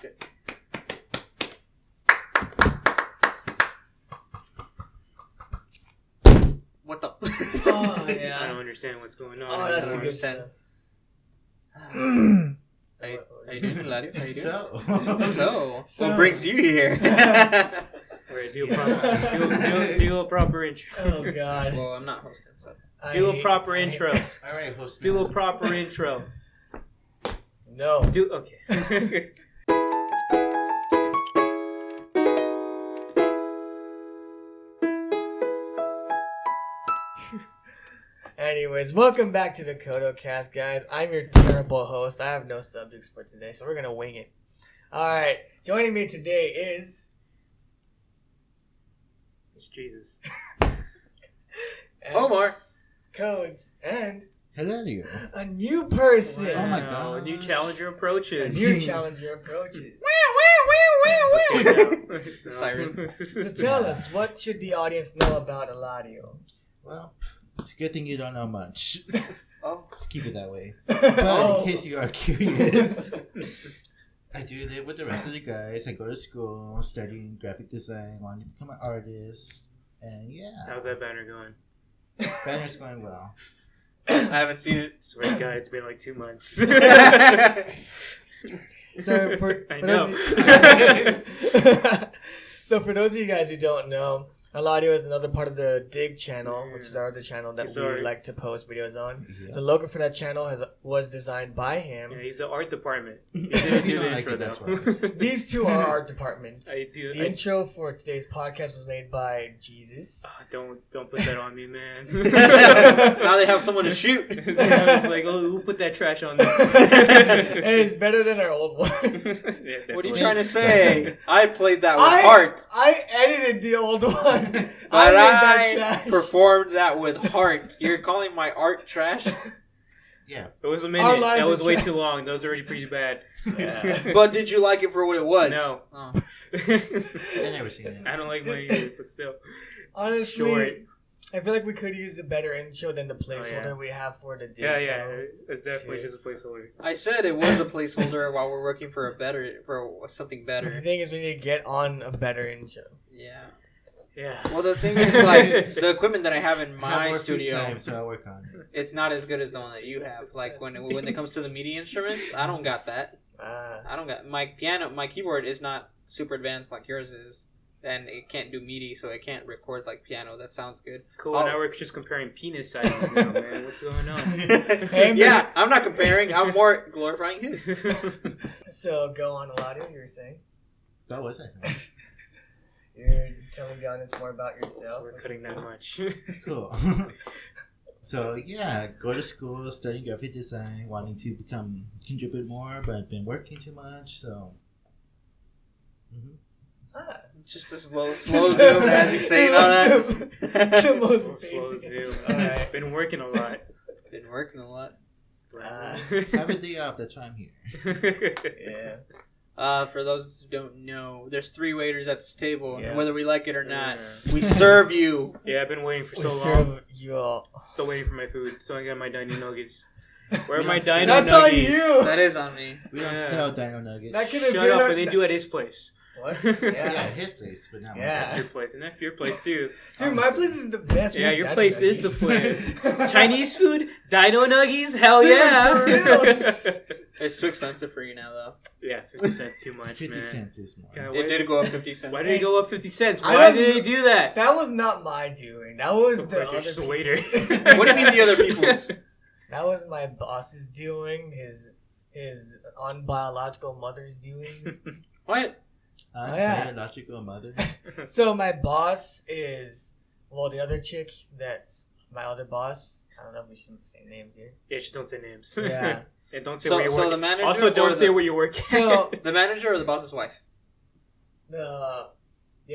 Good. What the? Oh, yeah. I don't understand what's going on. Oh, that's I the don't good stuff. How you doing, Hlario? How you doing? So, So, what brings you here? Alright, do a proper intro. Oh, God. Well, I'm not hosting, so. Do a proper intro. alright, host. Do a proper intro. No. Okay. Anyways, welcome back to the CodeO-cast, guys. I'm your terrible host. I have no subjects for today, so we're going to wing it. Alright, joining me today is... It's Jesus. Omar. Codes and Hilario. a new person. Oh my Wow, God. A new challenger A approaches. new challenger approaches. Sirens. So tell us, what should the audience know about Hlario? Well, it's a good thing you don't know much. Oh. Let's keep it that way. But Oh. in case you are curious, I do live with the rest of the guys. I go to school, studying graphic design, wanting to become an artist. And yeah, How's that banner going? banner's going well. I haven't seen it. Swear to God, it's been like 2 months. So for I for know. those so for those of you guys who don't know, Hlario is another part of the Dig channel, which is our other channel that Yes, we sir. like to post videos on. Yeah. The logo for that channel was designed by him. Yeah, he's the art department. He If didn't you do the don't like intro it, that's though. why. These two are art departments. I do. The intro for today's podcast was made by Jesus. Don't put that on me, man. Now they have someone to shoot. I was like, oh, who put that trash on there? Hey, it's better than our old one. Yeah, What are you definitely. trying to say? I played that with I heart. I edited the old one. I made But that I trash. performed that with heart. You're calling my art trash? Yeah. It was a Our minute. lives That was are way tra- too long. That was already pretty bad. But did you like it for what it was? No. Oh. I've never seen it. I don't like mine either, but still. Honestly, Short. I feel like we could use a better intro than the placeholder yeah. we have for the Dig Yeah, channel. it's definitely Too. just a placeholder. I said it was a placeholder while we're working for something The better. thing is, we need to get on a better intro. Yeah. Yeah. Well, the thing is, like, the equipment that I have in I have my more free studio, time, so I'll work on it. it's not as good as the one that you have. Like, when it comes to the MIDI instruments, I don't got that. I don't got my keyboard is not super advanced like yours is, and it can't do MIDI, so it can't record like piano. That sounds good. Cool. Oh. Now we're just comparing penis sizes now, man. What's going on? Hey, Yeah, I'm not comparing. I'm more glorifying his. So go on, Hlario. You were saying That was nice. you're telling the audience more about So yourself. we're cutting that much. Cool. So yeah, go to school, studying graphic design, wanting to contribute more, but I've been working too much, so. Ah. Just a slow zoom as you say all that. The most Slow basic. zoom. Alright. Been working a lot. Been working a lot. Have a day off, that's why I'm here. Yeah. For those who don't know, there's 3 waiters at this table, Yeah. and whether we like it or not, Yeah. we serve you. Yeah, I've been waiting for We so long. serve you all. Still waiting for my food. So I got my dino nuggets. Where are We my don't sell- dino That's nuggets? on you. That is on me. We don't Yeah. sell dino nuggets. That could have Shut been up, our- but they do at his place. What? Yeah, Yeah. his place, but not Yeah. mine. Your place, and that's your place too. Dude, my place is the best. Yeah, We your have place dino is the nuggies. place. Chinese food, dino nuggies, hell Dude, yeah! for reals. It's too expensive for you now, though. Yeah, 50 cents too much, 50 man. cents is more. God, It did go up 50 cents. Why did it go up 50 cents? I Why don't- did they do that? That was not my doing. That was Of the course, other you're just a people. waiter. What do you mean the other people's? That was my boss's doing. His unbiological mother's doing. What? I'm Oh, yeah. biological mother. So my boss is the other chick that's my other boss. I don't know if we should say names here. Yeah, just don't say names. Yeah. And don't say So, where you're so working. the manager Also, or don't say the, where you're working. So the manager or the boss's wife? the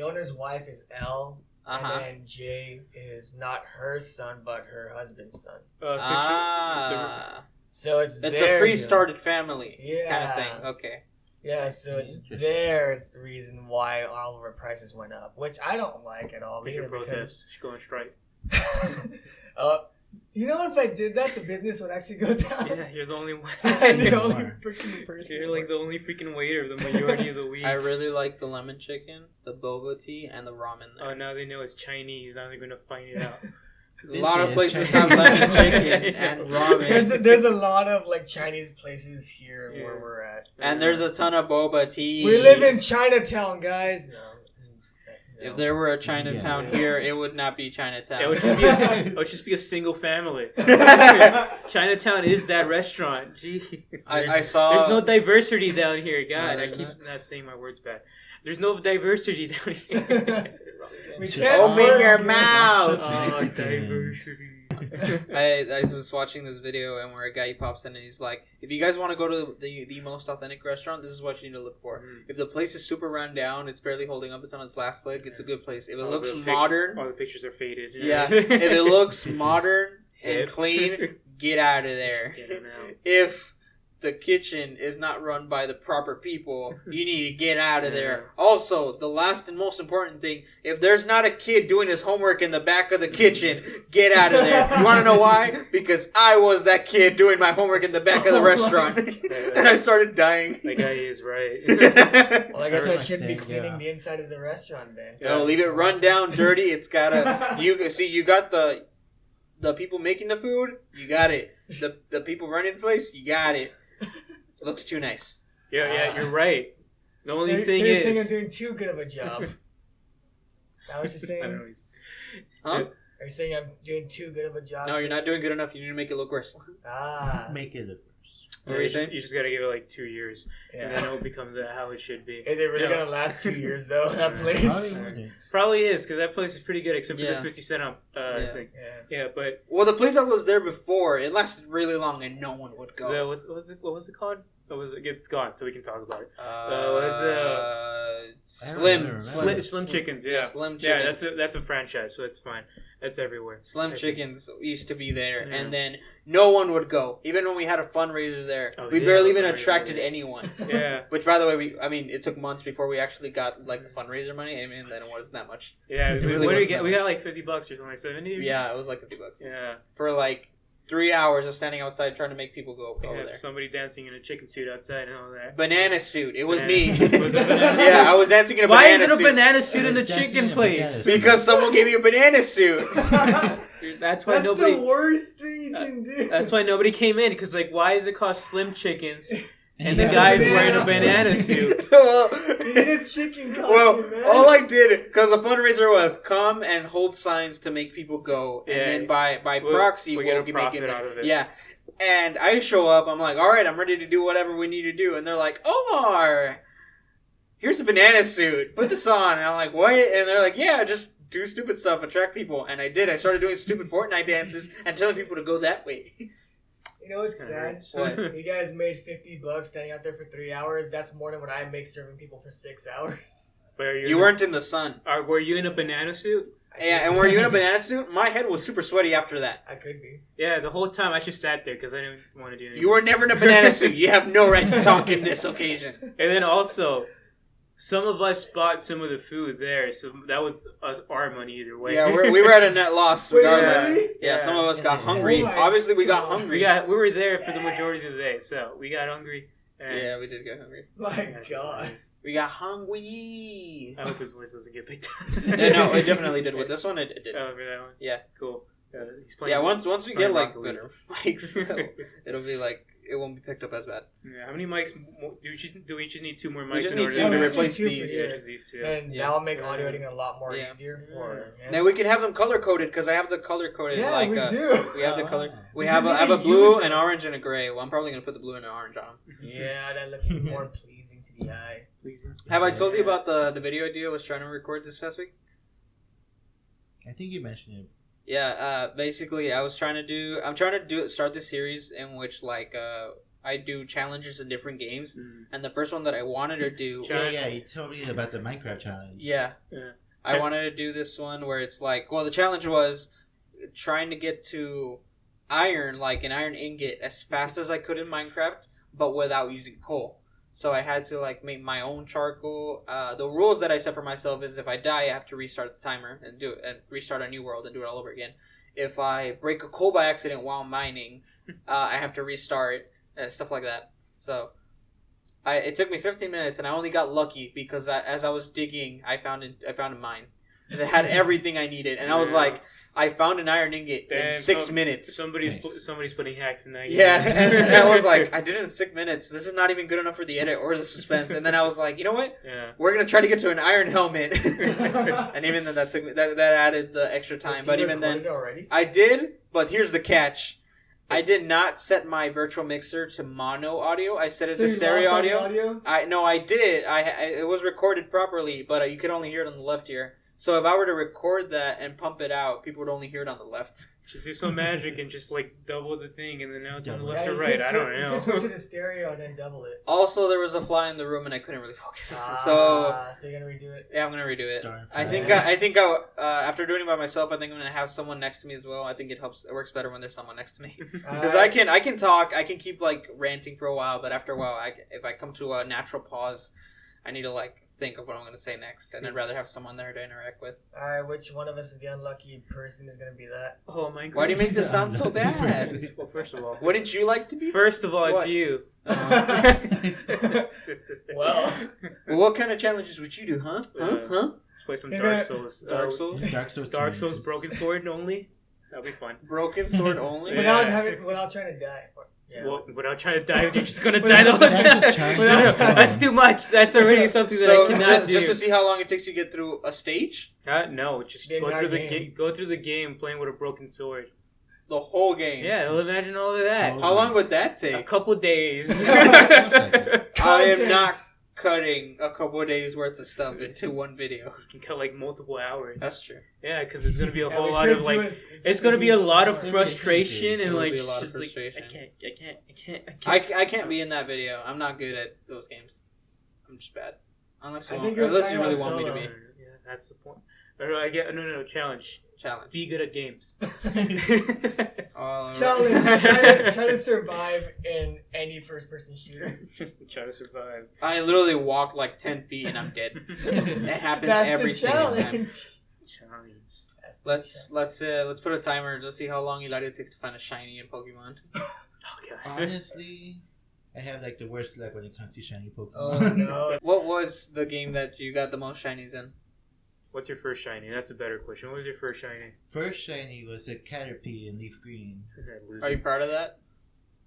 owner's wife is L, Uh-huh. and then J is not her son but her husband's son. Ah. So it's It's their a pre-started family kind Yeah. of thing. Okay. Yeah, so it's Interesting. their reason why all of our prices went up, which I don't like at all. Make your either, protest. Should go on strike. uh, You know, if I did that, the business would actually go down. Yeah, you're the only one. I'm the only freaking person. You're like the only freaking waiter of the majority of the week. I really like the lemon chicken, the boba tea, and the ramen there. Oh, now they know it's Chinese. Now they're gonna find it out. A lot of places have lemon chicken and ramen. There's a lot of like Chinese places here where we're at. And there's a ton of boba tea. We live in Chinatown, guys. No. If there were a Chinatown here, it would not be Chinatown. It would just be a single family. Chinatown is that restaurant. Gee, I saw. There's no diversity down here. God, I keep not saying my words bad. There's no diversity down here. We can't open your mouth. Oh, diversity. I was watching this video and where a guy pops in and he's like, if you guys want to go to the most authentic restaurant, this is what you need to look for. If the place is super run down, it's barely holding up, it's on its last leg, it's a good place. If it looks modern, all the pictures are faded. Yeah. If it looks modern and clean, get out of there. If the kitchen is not run by the proper people, you need to get out of there. Also, the last and most important thing, if there's not a kid doing his homework in the back of the kitchen, get out of there. You want to know why? Because I was that kid doing my homework in the back of the restaurant. And I started dying. That guy is right. Well, I guess I shouldn't be cleaning the inside of the restaurant then. So leave it run down, dirty. It's gotta, you got the people making the food, you got it. The people running the place, you got it. It looks too nice. Yeah, you're right. The only thing you're is... saying I'm doing too good of a job. Is that what you're saying? I don't know. Huh? Are you saying I'm doing too good of a job? No, you're not doing good enough. You need to make it look worse. Make it look worse. What were you saying? You just gotta give it like 2 years, and then it'll become how it should be. Is it really gonna last 2 years though? That place probably is, because that place is pretty good, except for the 50 cent up thing. Yeah, but the place that was there before, it lasted really long, and no one would go. What was it called? It's gone, so we can talk about it. Slim Chickens. Yeah, Slim Chickens. Yeah, that's a franchise, so that's fine. That's everywhere. Slim Chickens used to be there, and then no one would go. Even when we had a fundraiser there, we barely even attracted anyone. Yeah. Which, by the way, it took months before we actually got like the fundraiser money. I mean, then it wasn't that much. Yeah, really what did we get? We got like $50 or something, like 70. Yeah, it was like $50. Yeah. For like 3 hours of standing outside trying to make people go over there. Somebody dancing in a chicken suit outside and all that. Banana suit. It was me. Was it banana yeah, I was dancing in a banana suit. Why is it a banana suit in the chicken place? Because someone gave me a banana suit. That's why nobody. That's the worst thing you can do. That's why nobody came in, because like, why is it called Slim Chickens? And the guy's wearing a banana suit. You need a chicken costume, man. All I did, because the fundraiser was come and hold signs to make people go, and then by proxy we'll get a profit out of it. Yeah, and I show up. I'm like, all right, I'm ready to do whatever we need to do, and they're like, Omar, here's a banana suit. Put this on, and I'm like, what? And they're like, yeah, just do stupid stuff, attract people, and I did. I started doing stupid Fortnite dances and telling people to go that way. You know what's sad? What? You guys made $50 standing out there for 3 hours. That's more than what I make serving people for 6 hours. You weren't in the sun. Were you in a banana suit? Yeah, and were you in a banana suit? My head was super sweaty after that. I could be. Yeah, the whole time I just sat there because I didn't want to do anything. You were never in a banana suit. You have no right to talk in this occasion. And then also, some of us bought some of the food there, so that was our money either way. Yeah, we were at a net loss regardless. Really? Yeah, some of us got hungry. Obviously, we got hungry. We were there for the majority of the day, so we got hungry. Yeah, we did get hungry. My God. We got hungry. I hope his voice doesn't get picked up. Yeah, no, it definitely did. With this one, it did. Oh, for that one? Yeah. Cool. Once we get like better mics, it'll be like, it won't be picked up as bad. Yeah, how many mics do we just need 2 more mics? We just need 2 to replace these. Yeah, just these 2. And that'll make audio editing a lot more easier for. Yeah. Now we can have them color coded because I have the color coded. Yeah, like, we do. We have the color. We have a blue, an orange, and a gray. Well, I'm probably gonna put the blue and the orange on them. Yeah, that looks more pleasing to the eye. Have I told you about the video idea I was trying to record this past week? I think you mentioned it. Yeah, basically, I'm trying to start this series in which like I do challenges in different games, and the first one that I wanted to do. Yeah, you told me about the Minecraft challenge. Yeah. I wanted to do this one where it's like, well, the challenge was trying to get to iron, like an iron ingot, as fast as I could in Minecraft, but without using coal. So I had to like make my own charcoal. The rules that I set for myself is if I die, I have to restart the timer and do it, and restart a new world and do it all over again. If I break a coal by accident while mining, I have to restart, stuff like that. So it took me 15 minutes, and I only got lucky because as I was digging, I found a mine. And it had everything I needed, and I was like, I found an iron ingot in 6 minutes. Somebody's putting hacks in that. Yeah, and I was like, I did it in 6 minutes. This is not even good enough for the edit or the suspense. And then I was like, you know what? Yeah. We're gonna try to get to an iron helmet. And even then, that took me, that added the extra time. But even then, already? I did. But here's the catch. I did not set my virtual mixer to mono audio. I set it to stereo audio. I did. It was recorded properly, but you could only hear it on the left ear. So if I were to record that and pump it out, people would only hear it on the left. Just do some magic and just like double the thing, and then now it's on the left or right. I don't know. You can switch it to stereo and then double it. Also, there was a fly in the room and I couldn't really focus. So you're gonna redo it? Yeah, I'm gonna redo it. I think after doing it by myself, I think I'm gonna have someone next to me as well. I think it works better when there's someone next to me because I can talk, I can keep like ranting for a while, but after a while, if I come to a natural pause, I need to like think of what I'm going to say next, and I'd rather have someone there to interact with. Alright, which one of us is the unlucky person is going to be that? Oh my god. Why do you make this sound so bad? Well, first of all. Wouldn't you like to be? First of all, it's you. Well, what kind of challenges would you do, huh? Play some Dark Souls. Dark Souls? Dark Souls Broken Sword only? That'll be fun. Broken Sword only? Without trying to die. Yeah. Well, without trying to die, you're just gonna die the whole time. That's too much. That's already something that I cannot do. Just to see how long it takes you to get through a stage? No, just go through the game playing with a broken sword. The whole game? Yeah, imagine all of that. How long would that take? A couple days. I am not cutting a couple of days worth of stuff into one video. You can cut like multiple hours. That's true. Yeah, because it's gonna be a whole lot of like, it's gonna be a lot of frustration and like, just like, I can't be in that video. I'm not good at those games. I'm just bad. Unless you really want me to be. Yeah, that's the point. No, challenge. Be good at games. Challenge. Try to survive in any first-person shooter. Try to survive. I literally walk like 10 feet and I'm dead. It happens every single time. Let's put a timer. Let's see how long Hilario takes to find a shiny in Pokemon. Oh gosh. Honestly, I have like the worst luck when it comes to shiny Pokemon. Oh no! What was the game that you got the most shinies in? What's your first shiny? That's a better question. What was your first shiny? First shiny was a Caterpie in Leaf Green. Are you proud of that?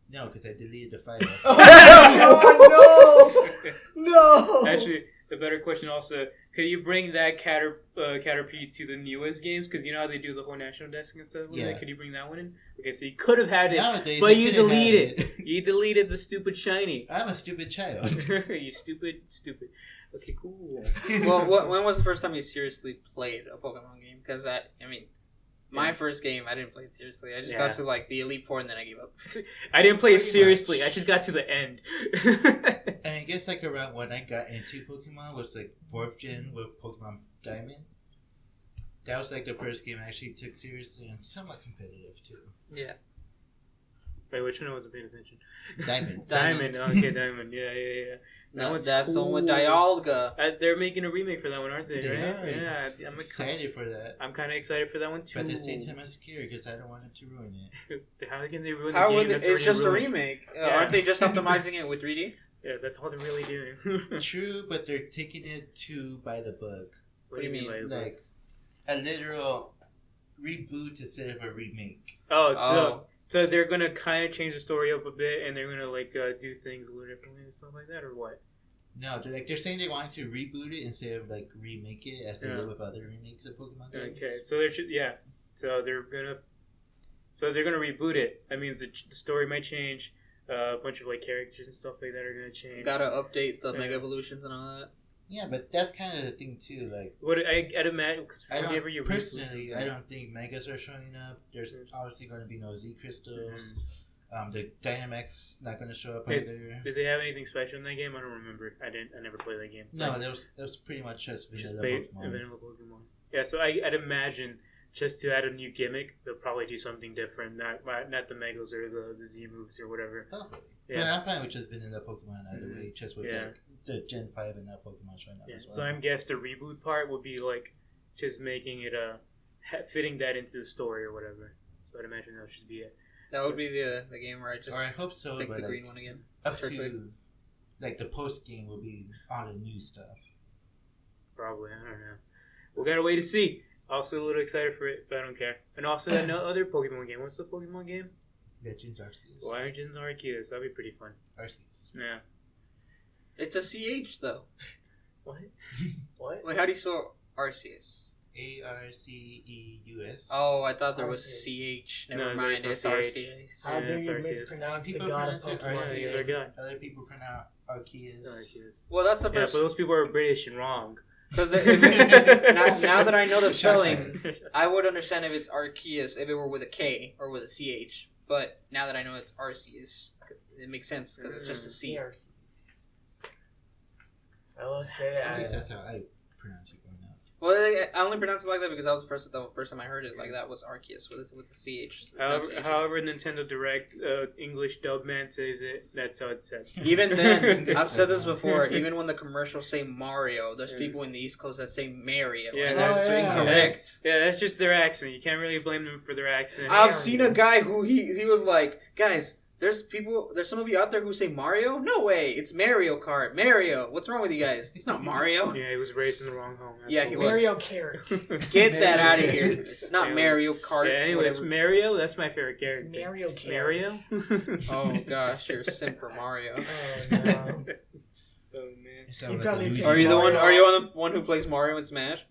No, because I deleted the file. Oh, no! Actually, the better question also, could you bring that Caterpie to the newest games? Because you know how they do the whole national desk and stuff? Yeah. Could you bring that one in? Okay, so you could have had it, nowadays, but you deleted it. You deleted the stupid shiny. I'm a stupid child. You stupid. Okay, cool. Well, when was the first time you seriously played a Pokemon game? Because my first game, I didn't play it seriously. I just got to like the Elite Four and then I gave up. I didn't play it seriously. I just got to the end. And I guess like around when I got into Pokemon was like 4th gen with Pokemon Diamond. That was like the first game I actually took seriously and somewhat competitive too. Yeah. Wait, which one I wasn't paying attention? Diamond. Okay, Diamond. Yeah. That's cool. The one with Dialga. They're making a remake for that one, aren't they? They right? are. Yeah, I'm excited for that. I'm kind of excited for that one too. But at the same time, I'm scared because I don't want them to ruin it. How can they ruin the game? It's just ruined? A remake. Aren't they just optimizing it with 3D? Yeah, that's all they're really doing. True, but they're taking it too by the book. What do you mean? Like a literal reboot instead of a remake. So they're gonna kind of change the story up a bit, and they're gonna like do things a little differently and stuff like that, or what? No, they're saying they want to reboot it instead of like remake it as they did with other remakes of Pokemon games. Okay, so they're gonna reboot it. That means the story might change. A bunch of like characters and stuff like that are gonna change. Gotta update the Mega Evolutions and all that. Yeah, but that's kind of the thing too. Like, what I'd imagine, because whenever you personally, I don't think Megas are showing up. There's obviously going to be no Z crystals. The Dynamax not going to show up either. Did they have anything special in that game? I don't remember. I never played that game. So no, that was pretty much just vanilla Pokemon. Yeah, so I'd imagine just to add a new gimmick, they'll probably do something different. Not the Megas or the Z moves or whatever. Hopefully. Yeah, I'm fine with just vanilla Pokemon either way, just with like the Gen 5 and now Pokemon showing up as well. So I'm guessing the reboot part would be like just making it fitting that into the story or whatever. So I'd imagine that would just be it. That would be the game where I just or I hope so, pick but the like, green one again. up Sure, to quick. like the post game will be all the new stuff. Probably, I don't know. We gotta wait to see. Also a little excited for it, so I don't care. And also that other Pokemon game. What's the Pokemon game? Legends Arceus. Legends Arceus. That'd be pretty fun. Arceus. Yeah. It's a CH though. What? What? Wait, how do you spell Arceus? Arceus. Oh, I thought there was Arceus. CH. No, Never there's mind, no it's CH. Arceus. How Yeah, dare it's you Arceus. mispronounce the People god of pronounce it Pokemon? Arceus. Arceus. They're good. Other people pronounce Arceus. Arceus. Well, that's the Yeah, first. but those people are British and wrong. Because now that I know the spelling, I would understand if it's Arceus if it were with a K or with a CH. But now that I know it's Arceus, it makes sense because it's just a C. Arceus. I will say At least that. that's how I pronounce it growing up. Well, I only pronounce it like that because that was the first time I heard it like that was Arceus with the CH. However, Nintendo Direct English dub man says it. That's how it's said. Even then, I've said this before. Even when the commercials say Mario, there's people in the East Coast that say Mario, Yeah, and that's yeah. incorrect. Yeah, that's just their accent. You can't really blame them for their accent. I've seen a guy who he was like, guys, there's some of you out there who say Mario. No way, it's MarioKart. Mario, what's wrong with you guys? It's not Mario. Yeah, he was raised in the wrong home. That's Yeah, what he it was. Mario Carrot. Get that out of here. Anyways. It's not Anyways. MarioKart. Yeah, anyways, whatever. Mario, that's my favorite It's character. Mario Carrot. Mario? Oh gosh, you're a simp for Mario. Oh no. Oh, man. It sounds You like probably a Luigi. picked Are you the one? Mario. Are you the one who plays Mario in Smash?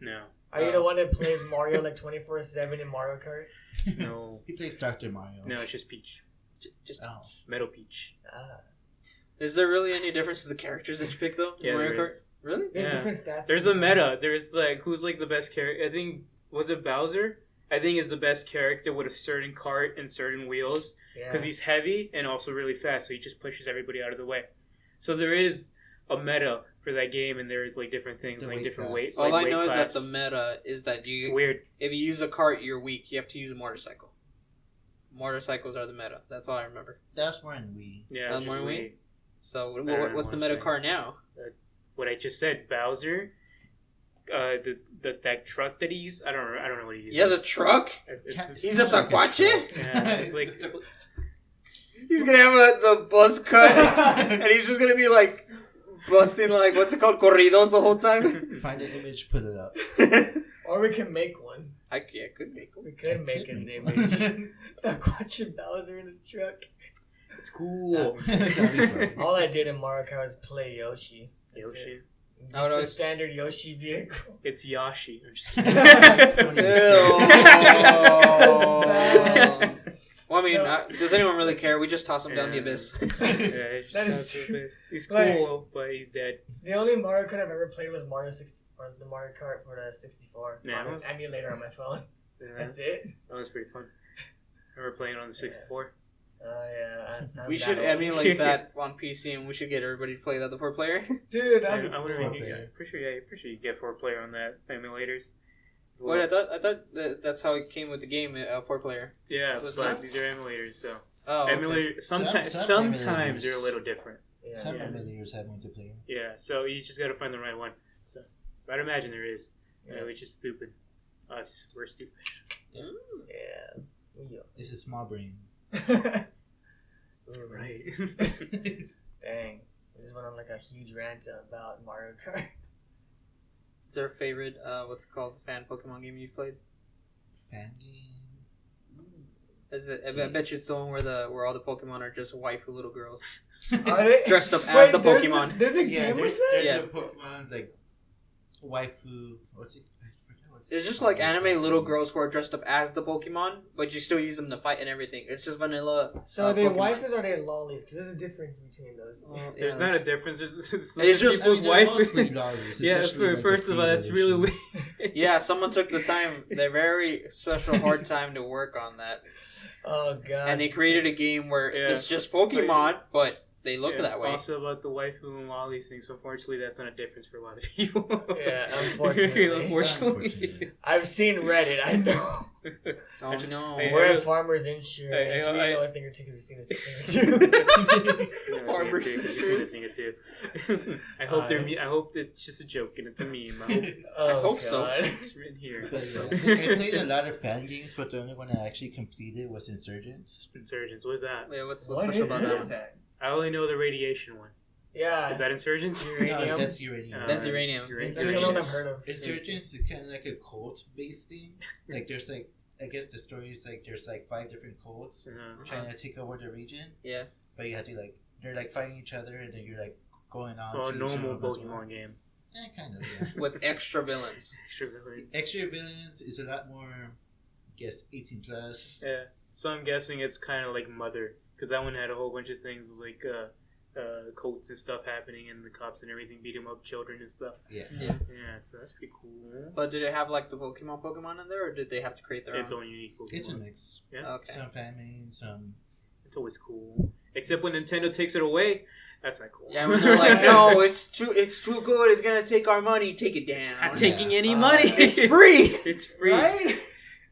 No. Are you the one that plays Mario like 24/7 in Mario Kart? No. He plays Dr. Mario. No, it's just Peach. Just Oh. Metal Peach. Ah. is there really any difference to the characters that you pick though? in Yeah, Mario there Kart? is. Really? There's Yeah. different stats. There's a meta. There's like, who's like the best character? I think, was it Bowser? I think is the best character with a certain cart and certain wheels. Because he's heavy and also really fast, so he just pushes everybody out of the way. So there is a meta for that game, and there is like different things, The like weight different class. weight. All like I know weight is that class. the meta is that It's you, weird. if you use a cart, you're weak. You have to use a motorcycle. Motorcycles are the meta. That's all I remember. That's more in Wii. Yeah, it's more just Wii? weird. So don't know what's the what I'm meta saying. car now? What I just said, Bowser, that truck that he used. I don't know what he uses. He has a truck. It's- He's a kinda like taquache? truck. Yeah, it's like- just a- He's gonna have the buzz cut, and he's just gonna be like busting like what's it called, corridos the whole time. Find an image, put it up. Or we can make one. I could make one. We could make an Make image. one. Like watching Bowser in the truck. It's cool. That'd be fun. All I did in Mario Kart was play Yoshi. That's Yoshi. it. I would Just the always- standard Yoshi vehicle. It's Yashi. I'm just Ew. kidding. bad. Well, I mean, No. does anyone really care? We just toss him down the Yeah. abyss. That is true. He's Like- cool, but he's dead. The only Mario Kart I've ever played was Mario 60, was the Mario Kart for the 64. Yeah, on it an was- emulator on my phone. Yeah, That's it. that was pretty fun. I remember playing on the 64. Oh yeah. I'm We that should old. emulate that on PC, and we should get everybody to play that, the 4-player. Dude, I I'm wonder Four if you player. get. Pretty sure you get 4-player on that emulators. Wait, I thought that's how it came with the game, 4-player. Yeah, Was but that? these are emulators, so Oh, okay. emulators. Some Sometimes emulators. they're a little different. yeah. Some Yeah. emulators have multiplayer. Yeah, so you just gotta find the right one. So I'd imagine there is. Yeah. Which is stupid. Us, we're stupid. Yeah. It's a small brain. Ooh, Right. Dang. We just went on like a huge rant about Mario Kart. Is there a favorite, what's it called, fan Pokemon game you've played? Fan game. Is it? I bet you it's the one where all the Pokemon are just waifu little girls Are they? dressed up as Wait, the there's Pokemon. There's a Yeah, game with there's that? Yeah. a Pokemon like waifu. What's it? I forgot what's It's just called like anime exactly. little girls who are dressed up as the Pokemon, but you still use them to fight and everything. It's just vanilla. So are they Pokemon. waifus or are they lollies? Because there's a difference between those. Well, There's yeah, not a difference. It's It's just- people's they're wife. mostly lollies, Yeah, especially, like, first the of all, that's pre-edition. really weird. Yeah, someone took the time, their very special hard time to work on that. Oh god. And they created a game where Yeah. it's just Pokemon, but they look that way. Also about the waifu and all these things. So unfortunately, that's not a difference for a lot of people. Yeah, unfortunately. I've seen Reddit. I know. Oh no. We're at Farmers Insurance. We know a thing or two because we've seen this thing or two. Farmers Insurance. Too. I hope it's just a joke and it's a meme. I hope so. It's written here. But, I played a lot of fan games, but the only one I actually completed was Insurgents. Insurgents. What is that? Yeah, what's special about that? I only know the radiation one. Yeah. Is that Insurgents? No, that's Uranium. That's Uranium. That's the one I've heard of. Insurgents is kind of like a cult-based thing. Like, there's like, I guess the story is like, there's like 5 different cults trying to take over the region. Yeah. But you have to like, they're like fighting each other, and then you're like going on. So a normal Pokemon game. Yeah, kind of. Yeah. With extra villains. Extra villains is a lot more, I guess, 18 plus. Yeah. So I'm guessing it's kind of like Mother, because that one had a whole bunch of things like cults and stuff happening, and the cops and everything beat 'em up children and stuff. Yeah. Yeah. So that's pretty cool. But did it have like the Pokemon in there, or did they have to create their Its own? own unique Pokemon. It's a mix. Yeah. Okay. Some fan made, some. It's always cool. Except when Nintendo takes it away, that's not cool. Yeah, when they're like, no, it's too good. It's gonna take our money. Take it down. It's not taking any money. It's free. It's free. Right?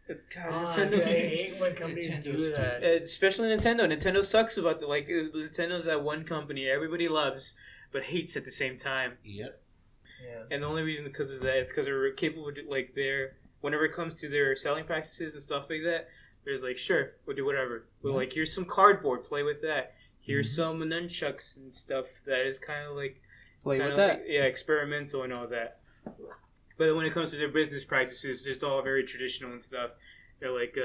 It's God. Nintendo. I hate when companies do that. Especially Nintendo. Nintendo sucks about Nintendo's that one company everybody loves but hates at the same time. Yep. Yeah. And the only reason because of that is because they're capable of whenever it comes to their selling practices and stuff like that, there's like, sure, we'll do whatever. But like, here's some cardboard, play with that. Here's some nunchucks and stuff that is kind of like experimental and all that. But when it comes to their business practices, it's all very traditional and stuff. They're like,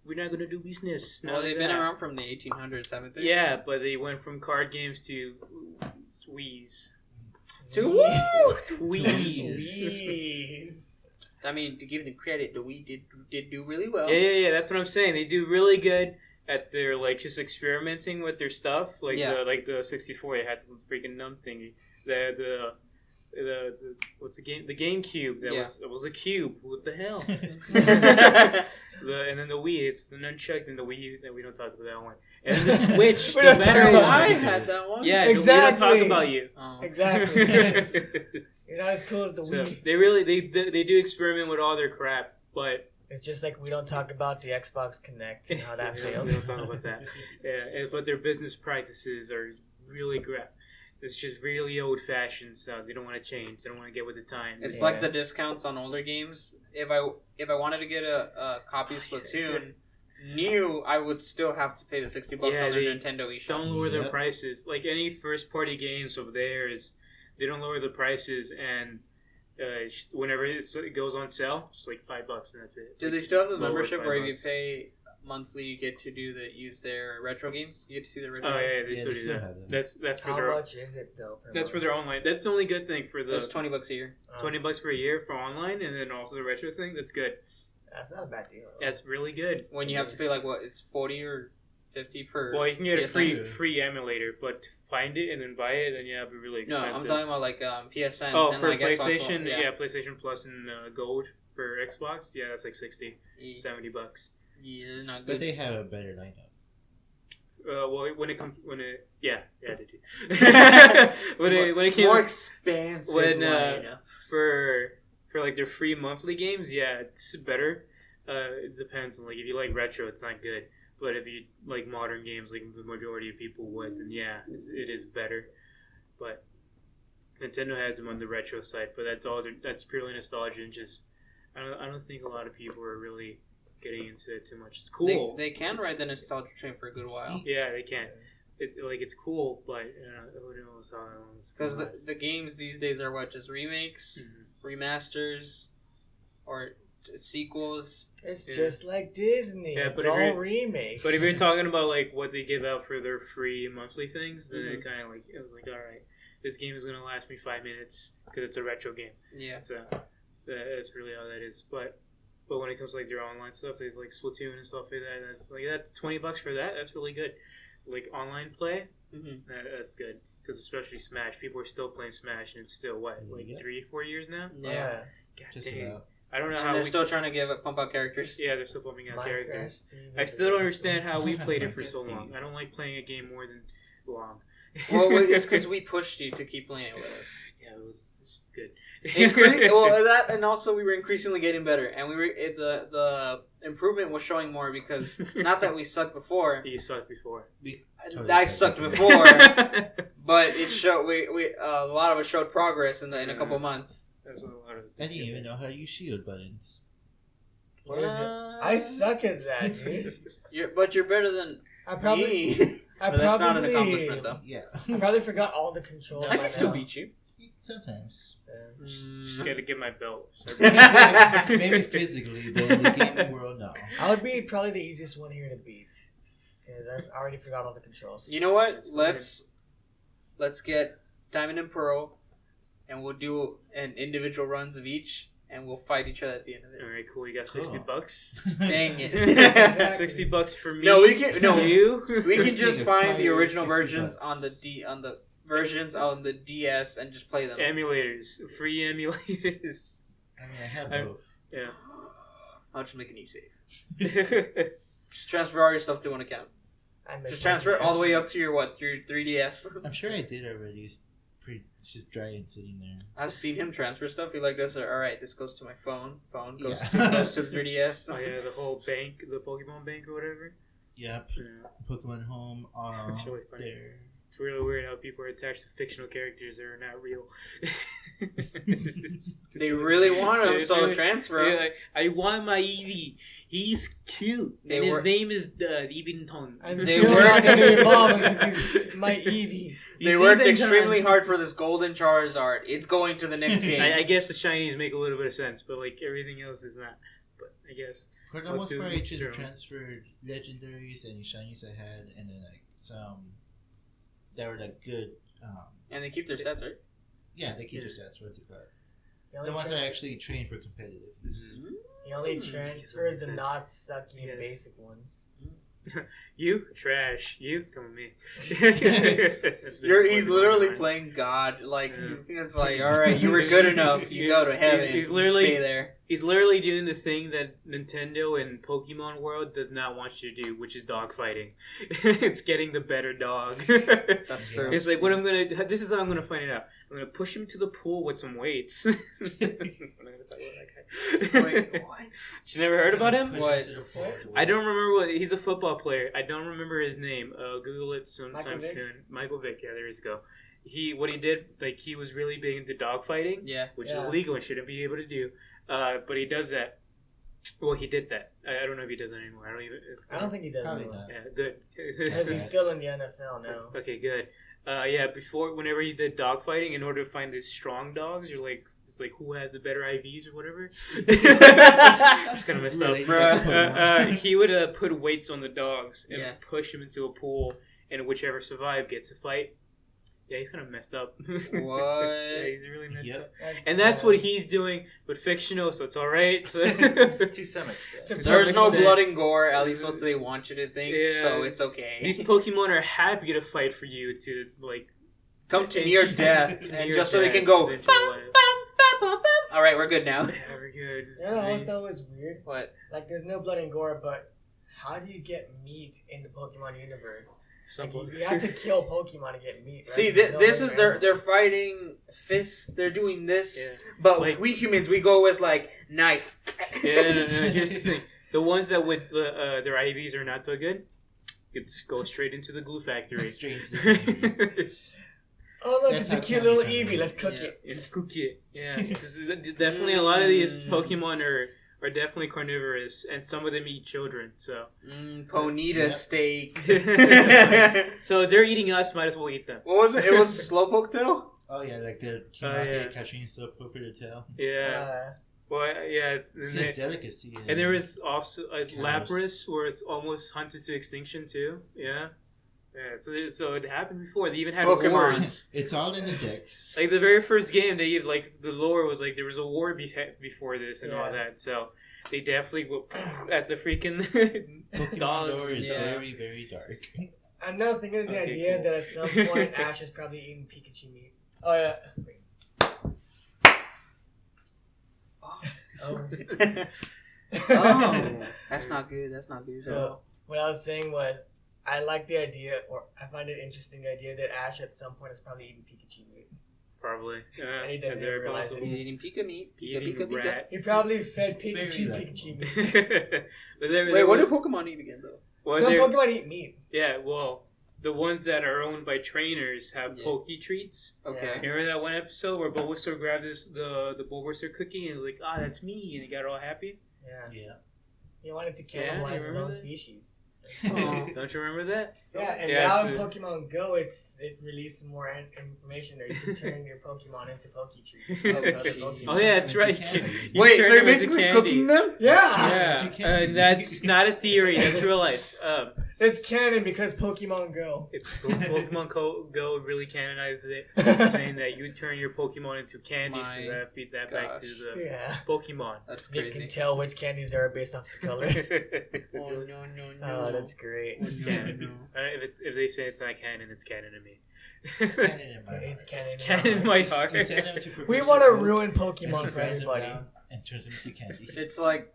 we're not gonna do business. Well, they've been around from the 1800s, haven't they? Yeah, but they went from card games to Wii's. Please. I mean, to give them credit, the Wii did do really well. Yeah. That's what I'm saying. They do really good at their like just experimenting with their stuff. Like the 64, they had the freaking numb thingy. The what's the game? The GameCube. That was a cube. What the hell? And then the Wii. It's the nunchucks and the Wii U. We don't talk about that one. And then the Switch. We don't talk about I had that one. Yeah, exactly. We don't talk about you. Oh. Exactly. You're not as cool as the Wii. They do experiment with all their crap, but it's just like we don't talk about the Xbox Connect and how that failed. We don't talk about that. Yeah, but their business practices are really crap. It's just really old-fashioned, so they don't want to change. They don't want to get with the times. It's like the discounts on older games. If I wanted to get a copy of Splatoon new, I would still have to pay the $60 on their Nintendo eShop. Don't lower their prices. Like any first-party games over there they don't lower the prices, and whenever it goes on sale, it's like $5 and that's it. Do they still have the membership where if you pay monthly, you get to use their retro games? You get to see their retro games? Oh, yeah, they still do that. That's for How much is it, though? That's for their online. That's the only good thing for the... It's $20 a year. $20 per year for online, and then also the retro thing. That's good. That's not a bad deal. That's really good. When you have to pay, like, what? It's 40 or 50 per... Well, you can get a free emulator, but to find it and then buy it, then you have to be really expensive. No, I'm talking about, like, PSN. Oh, and for like PlayStation? Xbox, PlayStation Plus and Gold for Xbox? Yeah, that's like $60, $70. Yeah, not good. But they have a better lineup. Well, they do. when it came more expansive. For like their free monthly games, yeah, it's better. It depends on like if you like retro, it's not good. But if you like modern games, like the majority of people would, then yeah, it is better. But Nintendo has them on the retro side, but that's purely nostalgia and just I don't think a lot of people are really getting into it too much. It's cool. They can ride the nostalgia train for a good while. Yeah, they can. It's cool, but who knows how long it's because the games these days are what, just remakes, remasters, or sequels. It's just like Disney. Yeah, it's all remakes. But if you're talking about like what they give out for their free monthly things, then it kind of like it was like, all right, this game is gonna last me 5 minutes because it's a retro game. Yeah, so that's really how that is. But when it comes to like their online stuff, they like Splatoon and stuff like that. That's like that's $20 for that. That's really good. Like online play, that's good because especially Smash, people are still playing Smash, and it's still what 3-4 years now. Yeah, God just dang. about. I don't know and how they're still trying to pump out characters. Yeah, they're still pumping out characters. Steve I still don't understand how we played it for so long. I don't like playing a game more than long. Well, it's because we pushed you to keep playing it with us. Yeah, it was good. Well, that and also we were increasingly getting better, and the improvement was showing more because not that we sucked before. You sucked before. I sucked before, but it showed. We a lot of us showed progress in a couple months. That's what a lot of us I didn't even know how to use shield buttons. I suck at that, dude. But you're better than me. But that's not an accomplishment, though. Yeah. I probably forgot all the controls. I can still beat you. Sometimes. Just gotta get my belt. Maybe physically, but in the gaming world, no. I would be probably the easiest one here to beat. Because I've already forgot all the controls. You know what? Let's get Diamond and Pearl, and we'll do an individual runs of each, and we'll fight each other at the end of it. Alright, cool. You got $60. Dang it! Exactly. $60 for me. No, we can. No, you. we can First just thing, find the acquire original $60. versions on the versions on the DS and just play them. Emulators, free emulators. I mean, I have both. Yeah. I'll just make an e-save. Just transfer all your stuff to one account. Just transfer it all the way up to your 3DS. I'm sure I did already. It's just dry and sitting there. I've seen him transfer stuff. He like does it. All right, this goes to my phone. Phone goes Yeah. goes to the 3DS. Oh yeah, the whole bank, the Pokemon bank or whatever. Yep. Yeah. Pokemon Home. It's really funny. There. It's really weird how people are attached to fictional characters that are not real. They really want him, It's so really- transfer him. Like, I want my Eevee. He's cute. They And his were- name is Eventon. I'm They still were- not going to evolve because he's my Eevee. They worked extremely hard for this golden Charizard. It's going to the next game. I guess the shinies make a little bit of sense, but like everything else is not. But I guess. For the most part, I It's just true. transferred legendaries and shinies I had, and then like some that were like good. And they keep their stats, right? Yeah, they keep Yeah. their stats. What's it called? The The only, ones that trans- actually train for competitive use. the only transfers the Makes not sucky Yes. basic ones. You trash. You come with me. He's literally playing God. Like Yeah. it's like, all right, you were good enough. You go to heaven. He's You literally- stay there. He's literally doing the thing that Nintendo and Pokemon World does not want you to do, which is dog fighting. It's getting the better dog. That's true. It's like what I'm gonna. This is how I'm gonna find it out. I'm gonna push him to the pool with some weights. I'm not gonna talk about that guy. Wait, what? You never heard about him? Push What? to the floor. I don't remember what he's a football player. I don't remember his name. Google it Michael sometime Vick? soon. Michael Vick. Yeah, there you go. What he did, like he was really big into dog fighting, Yeah. which Yeah. is illegal and shouldn't be able to do. But he does that. Well, he did that. I don't know if he does that anymore. I don't think he does Probably anymore. not. Yeah, good. Because he's still in the NFL now. Okay, good. Yeah, whenever he did dog fighting, in order to find these strong dogs, it's like who has the better IVs or whatever. It's kind of messed Really? up. That's Pokemon. He would put weights on the dogs and Yeah. push them into a pool, and whichever survived gets a fight. Yeah, he's kind of messed up. What? Yeah, he's really messed Yep. up. And that's what he's doing, but fictional, so it's all right. To some extent. To There's some no extent. blood and gore. At least what they want you to think. Yeah. So it's okay. These Pokemon are happy to fight for you to like Come to near death, and near just so they death, can go. essential life. All right, we're good now. Yeah, we're good. You know what else that was weird? What? Like, there's no blood and gore, but how do you get meat in the Pokemon universe? Like, you have to kill Pokemon to get meat, right? See, There's no this way is around it. they're fighting fists. They're doing this, Yeah. but Like- we humans we go with like knife. Yeah, no. Here's the thing: the ones that with their IVs are not so good, it's go straight into the glue factory. Straight to the Oh, look, That's it's a how cute little candies are Eevee. made. Let's cook Yeah. it. It's cookie. Yeah, this is definitely a lot of these Mm. Pokemon are definitely carnivorous, and some of them eat children. So, Ponita Yep. steak. so they're eating us. Might as well eat them. What was it? It was Slowpoke tail. Oh yeah, like the Team Oh, Rocket yeah. catching stuff over the tail. Yeah. Well, yeah. It's a delicacy. And there is also a Cows. Lapras where it's almost hunted to extinction too. Yeah. Yeah. So it happened before. They even had Pokemon. wars. It's all in the decks. Like the very first game, they like the lore was like there was a war before this and all Yeah. that. So they definitely were at the freaking Pokemon dogs. lore is yeah. very, very dark. I'm now thinking of the Okay, idea cool. that at some point Ash is probably eating Pikachu meat. Oh, yeah. Oh. Oh, that's not good. That's not good. So, what I was saying was, I like the idea, or I find it interesting, the idea that Ash at some point is probably eating Pikachu meat. Probably. And he doesn't very realize it. possible. Eating Pika meat. Eating Pika. rat. He probably fed It's Pikachu very Pikachu likable. meat. Wait, what do Pokemon eat again though? Well, Some they're- Pokemon eat meat. Yeah, well, the ones that are owned by trainers have Yeah. Poke Treats. Okay. Yeah. Remember that one episode where Bulbasaur grabbed the Bulbasaur cookie and was like, that's me, and he got all happy? Yeah. Yeah. He wanted to Yeah, you cannibalize his remember own that? species. Oh. Don't you remember that? Yeah, and Yeah, now it's in a- Pokemon Go, it released more information there. You can turn your Pokemon into Poke Treats. Oh, yeah, that's right. You Wait, turn so you're them into basically candy. cooking them? Yeah! Yeah, You can. that's not a theory. That's real life. It's canon because Pokemon Go. If Pokemon Go really canonized it, saying that you turn your Pokemon into candy, so My that feed that back to the Yeah. Pokemon. That's You crazy. can tell which candies there are based off the color. Oh no no no! Oh, that's great. It's canon. If they say it's not canon, it's canon to me. It's canon in my It's heart. canon. It's canon in my hearts. heart. You send them to We Professor want to Oak, ruin and he Pokemon for grinds them everybody. down and turns them into candy. It's like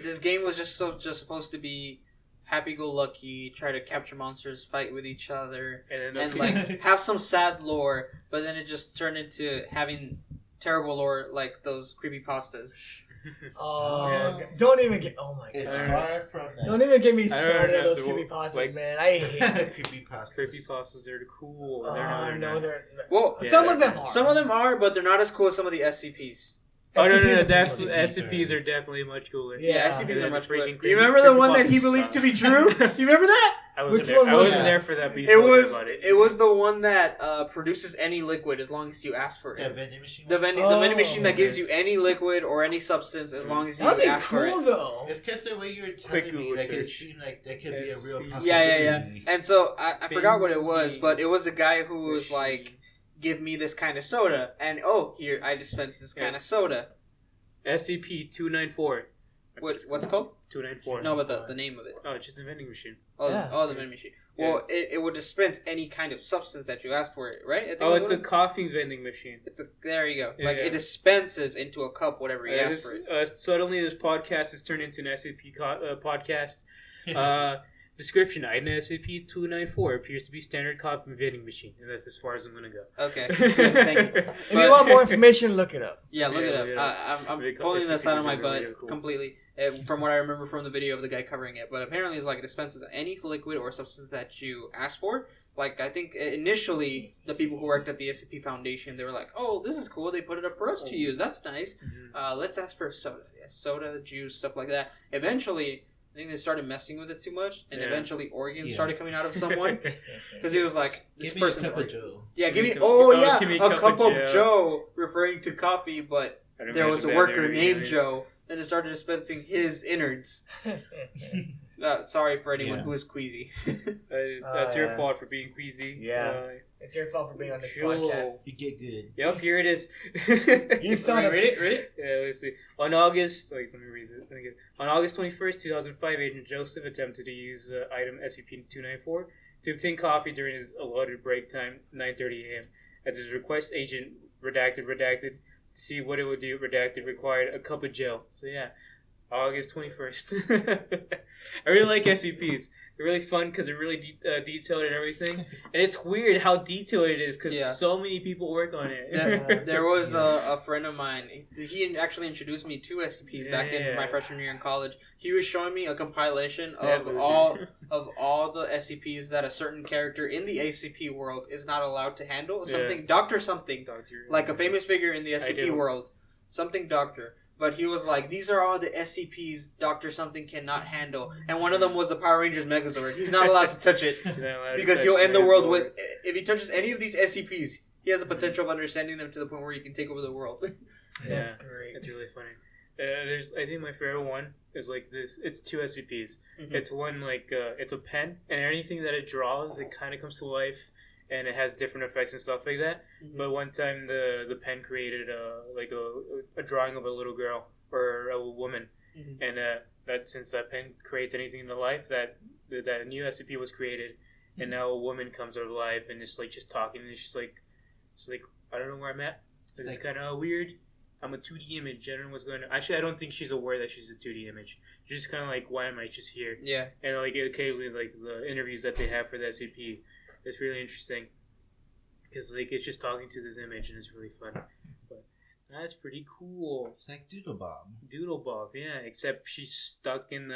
this game was just supposed to be happy-go-lucky, try to capture monsters, fight with each other, And and then like have some sad lore. But then it just turned into having terrible lore, like those creepypastas. Oh, Yeah. don't even get. Oh my It's god. far from that. Don't even get me I don't started on have those to- creepypastas, like- man. I hate them. Creepypasta. Creepypastas are cool. Oh, They're not, I they're know not. they're. Well, Yeah, some of they're- them are. some of them are, but they're not as cool as some of the SCPs. Oh no, SCPs are that's pretty SCPs are definitely much cooler. Yeah. SCPs Yeah, are much the freaking cooler. creepy- You remember the one that he creepypastas believed to be suck. true? You remember that? I wasn't Which there. one I was wasn't that? there for that. But you It told me was about it. it was the one that produces any liquid as long as you ask for The it. vending machine. The one? vending machine that okay. gives you any liquid or any substance as long as you That'd be ask for it. cool though. It's because the way you were Quick telling me, Google like it search. seemed like that could be a real Yeah, possibility. yeah. And so I forgot what it was, Vending but it was a guy who was machine. like, "Give me this kind of soda," and oh, here I dispense this kind of soda. SCP-294. What's it called? 294. No, but the name of it. Oh, it's just a vending machine. Oh, Yeah. the vending machine. Well, it would dispense any kind of substance that you ask for it, right? I think Oh, it it's was a coffee vending machine. there you go. Yeah, like yeah. it dispenses into a cup whatever you ask for it. Suddenly, this podcast has turned into an SCP podcast. Description: Item SCP-294 appears to be standard coffee vending machine, and that's as far as I'm gonna go. Okay, good, thank you. If you want more information, look it up. Yeah, look Yeah, it look it up. up. I'm Really cool. pulling It's this out of my really, butt really cool. completely from what I remember from the video of the guy covering it. But apparently, it's like it dispenses any liquid or substance that you ask for. Like, I think initially, the people who worked at the SCP Foundation, they were like, "Oh, this is cool. They put it up for us to use. That's nice. Let's ask for soda. Yeah, soda, juice, stuff like that." Eventually, I think they started messing with it too much, and Yeah. eventually organs Yeah. started coming out of someone. Because he was like, "This Give me a person's cup of organ." Joe. Yeah, give me. Give Oh me a yeah, cup of of Joe, referring to coffee, but I'd there was a imagine worker that named they're- Joe, and it started dispensing his innards. Sorry for anyone Yeah. who is queasy. That's your yeah. fault for being queasy. Yeah. It's your fault for being on this Cool. podcast. You get good. Yep, here it is. You saw Read it. it. Yeah, let's see. On August, wait, let me read this. On August 21st, 2005, Agent Joseph attempted to use item SCP-294 to obtain coffee during his allotted break time, 9:30 a.m. At his request, Agent redacted, to see what it would do, redacted, required a cup of gel. So yeah, August 21st. I really like SCPs. They're really fun because they're really detailed and everything. And it's weird how detailed it is because Yeah. so many people work on it. There was a friend of mine. He actually introduced me to SCPs back in my freshman year in college. He was showing me a compilation of all the SCPs that a certain character in the ACP world is not allowed to handle. Something Doctor something, like a famous figure in the SCP world, something Doctor. But he was like, these are all the SCPs Dr. Something cannot handle. And one of them was the Power Rangers Megazord. He's not allowed to touch it. Because he'll end the world with... If he touches any of these SCPs, he has the potential of understanding them to the point where he can take over the world. That's great. It's really funny. I think my favorite one is like this. It's two SCPs. Mhm. It's one like it's a pen, and anything that it draws, it kind of comes to life, and it has different effects and stuff like that. Mhm. But one time, the pen created a drawing of a little girl or a woman, Mhm. and that since that pen creates anything into life, that new SCP was created, and now a woman comes out of life and it's like just talking, and it's just like I don't know where I'm at. It's It's like- kind of weird. I'm a 2D image. I don't know what's going on. Actually, I don't think she's aware that she's a 2D image. She's just kind of like, why am I just here? Yeah. And like occasionally, like the interviews that they have for the SCP, it's really interesting because like it's just talking to this image and it's really fun. But that's pretty cool. It's like Doodle Bob. Doodle Bob, yeah. Except she's stuck in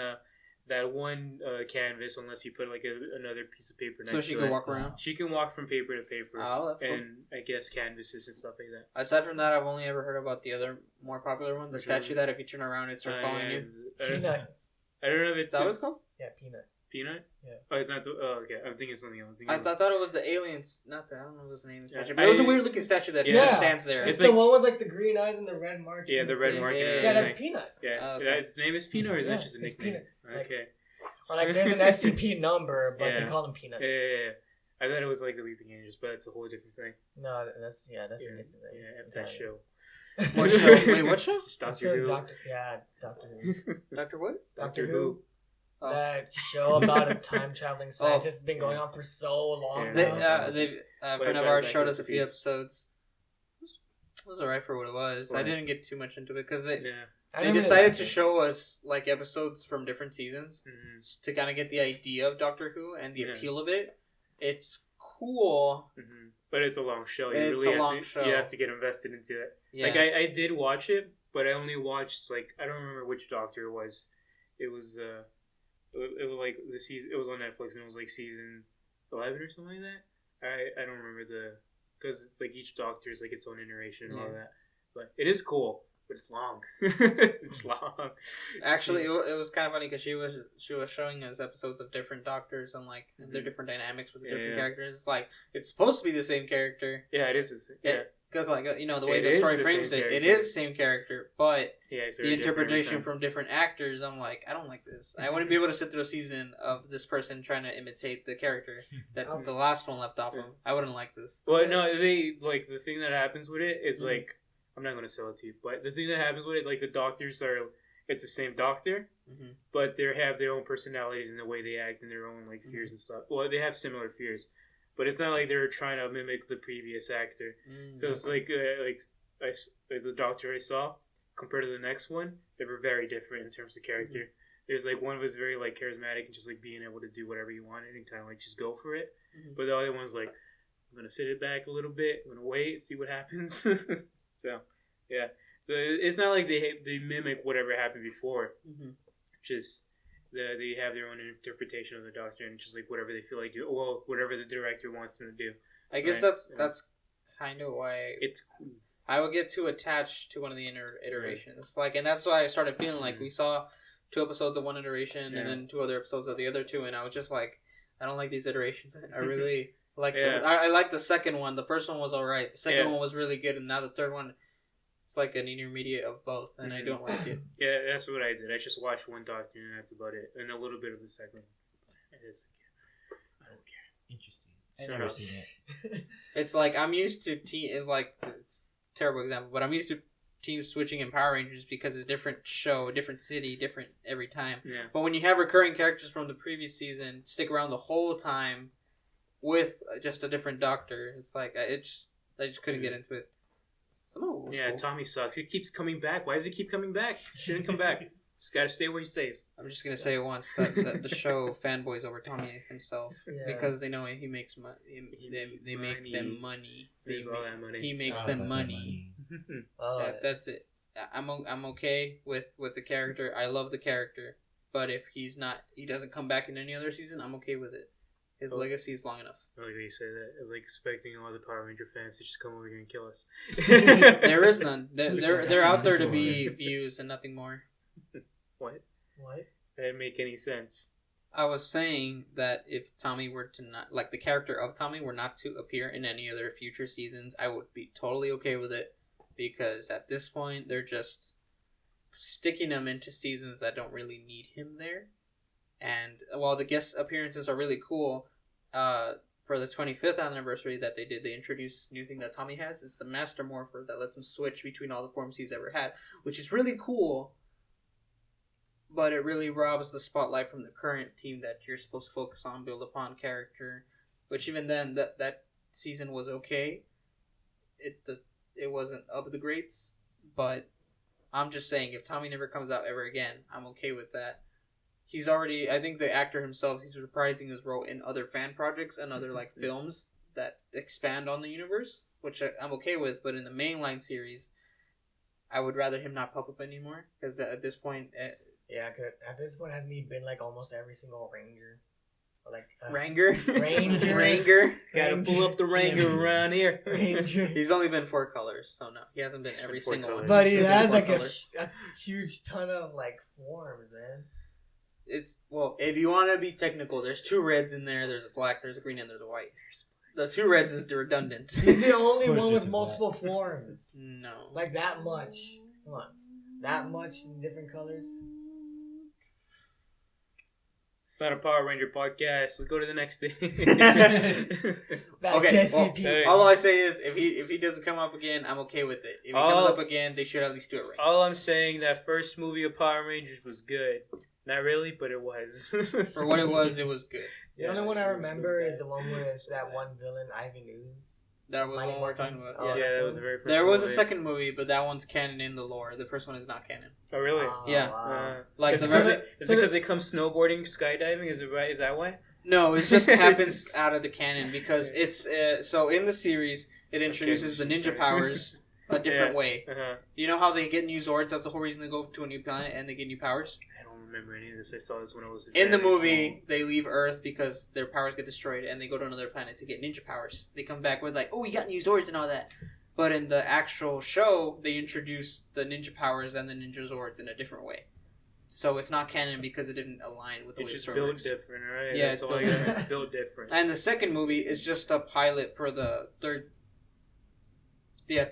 that one canvas unless you put like another piece of paper next to it. So she can walk around? She can walk from paper to paper. Oh, that's cool. And I guess canvases and stuff like that. Aside from that, I've only ever heard about the other more popular one, the statue that if you turn around, it starts following you. Peanut. I don't know if it's... Is that what it's called? Yeah, Peanut. Peanut? Yeah. Oh, it's not the... Oh, okay. I'm thinking something else. I thought it was the aliens. Not the... I don't know if it was the alien statue. Yeah. But it was a weird looking statue that just stands there. It's the one with like the green eyes and the red mark. Yeah, the red mark. Yeah, that's Peanut. Yeah. Okay. His name is Peanut, or is that just a nickname? Peanut. Okay. Or like there's an SCP number, but they call him Peanut. Yeah. I thought it was like the Weeping Angels, but it's a whole different thing. No, that's a different thing. Yeah, that show. What show? Wait, what show? Doctor Who. Doctor Who. Doctor what? Doctor Who. Oh. That show about a time traveling scientist has been going on for so long. Yeah. A friend of ours showed us a few episodes. It was alright for what it was. Right. I didn't get too much into it because they decided to show us like episodes from different seasons to kind of get the idea of Doctor Who and the appeal of it. It's cool, but it's a long show. You have to get invested into it. Yeah. Like I did watch it, but I only watched like I don't remember which Doctor it was. It was like the season. It was on Netflix and it was like season 11 or something like that. I don't remember because like each Doctor is like its own iteration and all that. But it is cool. But it's long. It's long. Actually, it was kind of funny because she was showing us episodes of different Doctors and like their different dynamics with the different characters. It's like it's supposed to be the same character. Yeah, it is. Because like the way the story frames it, it is the same character, but the interpretation from different actors. I'm like, I don't like this. I wouldn't be able to sit through a season of this person trying to imitate the character that the last one left off of. I wouldn't like this. Well, no, they like the thing that happens with it is like. I'm not going to sell it to you, but the thing that happens with it, like the doctors it's the same doctor, but they have their own personalities and the way they act and their own like fears and stuff. Well, they have similar fears, but it's not like they're trying to mimic the previous actor. So it's like the doctor I saw compared to the next one, they were very different in terms of character. There's like one was very like charismatic and just like being able to do whatever you wanted and kind of like just go for it, but the other one's like, I'm going to sit it back a little bit, I'm going to wait, see what happens. So, yeah. So it's not like they mimic whatever happened before. Just they have their own interpretation of the Doctor and just like whatever they feel like do. Well, whatever the director wants them to do. I guess that's kind of why it's cool. I would get too attached to one of the iterations. Like, and that's why I started feeling like we saw 2 episodes of one iteration and then 2 other episodes of the other 2, and I was just like, I don't like these iterations. I really. I like the second one. The first one was alright. The second one was really good, and now the third one, it's like an intermediate of both, and I don't like it. Yeah, that's what I did. I just watched one Doctor, and that's about it, and a little bit of the second one. I don't care. Interesting. I've never seen it. It's like I'm used to it's a terrible example, but I'm used to teams switching in Power Rangers because it's a different show, different city, different every time. Yeah. But when you have recurring characters from the previous season stick around the whole time. With just a different doctor, it's like I just couldn't get into it. Cool. Tommy sucks. He keeps coming back. Why does he keep coming back? He shouldn't come back. Just gotta stay where he stays. I'm just gonna say it once that the show fanboys over Tommy himself because they know he makes money. They make them money. All that money. He makes them money. That's it. I'm okay with the character. I love the character, but if he doesn't come back in any other season, I'm okay with it. His legacy is long enough. I like how you say that. I was like expecting all the Power Ranger fans to just come over here and kill us. There is none. They're out there to be views and nothing more. What? That didn't make any sense. I was saying that if Tommy were to not, like the character of Tommy were not to appear in any other future seasons, I would be totally okay with it. Because at this point, they're just sticking him into seasons that don't really need him there. And while the guest appearances are really cool, for the 25th anniversary that they did, they introduced this new thing that Tommy has. It's the Master Morpher that lets him switch between all the forms he's ever had, which is really cool. But it really robs the spotlight from the current team that you're supposed to focus on, build upon character. Which even then, that season was okay. It wasn't of the greats, But I'm just saying, if Tommy never comes out ever again, I'm okay with that. He's already, I think the actor himself, he's reprising his role in other fan projects and other like films that expand on the universe, which I'm okay with. But in the mainline series, I would rather him not pop up anymore, because at this point, cause at this point, hasn't he been like almost every single Ranger? Like Ranger. Gotta pull up the Ranger around here. Ranger. He's only been 4 colors, so no, he hasn't been every single one. But he He's has been like 4 a huge ton of like forms, man. It's if you want to be technical, there's 2 reds in there. There's a black, there's a green, and there's a white. The 2 reds is redundant. He's the only one with multiple forms. No, like that much. Come on, that much in different colors. It's not a Power Ranger podcast. Let's go to the next thing. Back to SCP. All I say is, if he doesn't come up again, I'm okay with it. If he comes up again, they should at least do it right. All I'm saying, that first movie of Power Rangers was good. Not really, but it was. For what it was good. The only one I remember is the one with that one villain, Ivan Ooze. That was the one we're talking about. Yeah, that was the very first There was movie. a second movie, but that one's canon in the lore. The first one is not canon. Oh, really? Yeah. Wow. Like is it because they come snowboarding, skydiving? Is it right? Is that why? No, it just happens out of the canon because it's so in the series it introduces the ninja powers a different way. Uh-huh. You know how they get new Zords? That's the whole reason they go to a new planet and they get new powers. I don't remember any of this. I saw this when I was in the movie. They leave Earth because their powers get destroyed and they go to another planet to get ninja powers. They come back with like, oh, we got new Zords and all that. But in the actual show, they introduce the ninja powers and the ninja Zords in a different way. So it's not canon because it didn't align with the way the story works. It's just built different, right? Yeah, That's it's all built different. It's built different. And the second movie is just a pilot for the third team,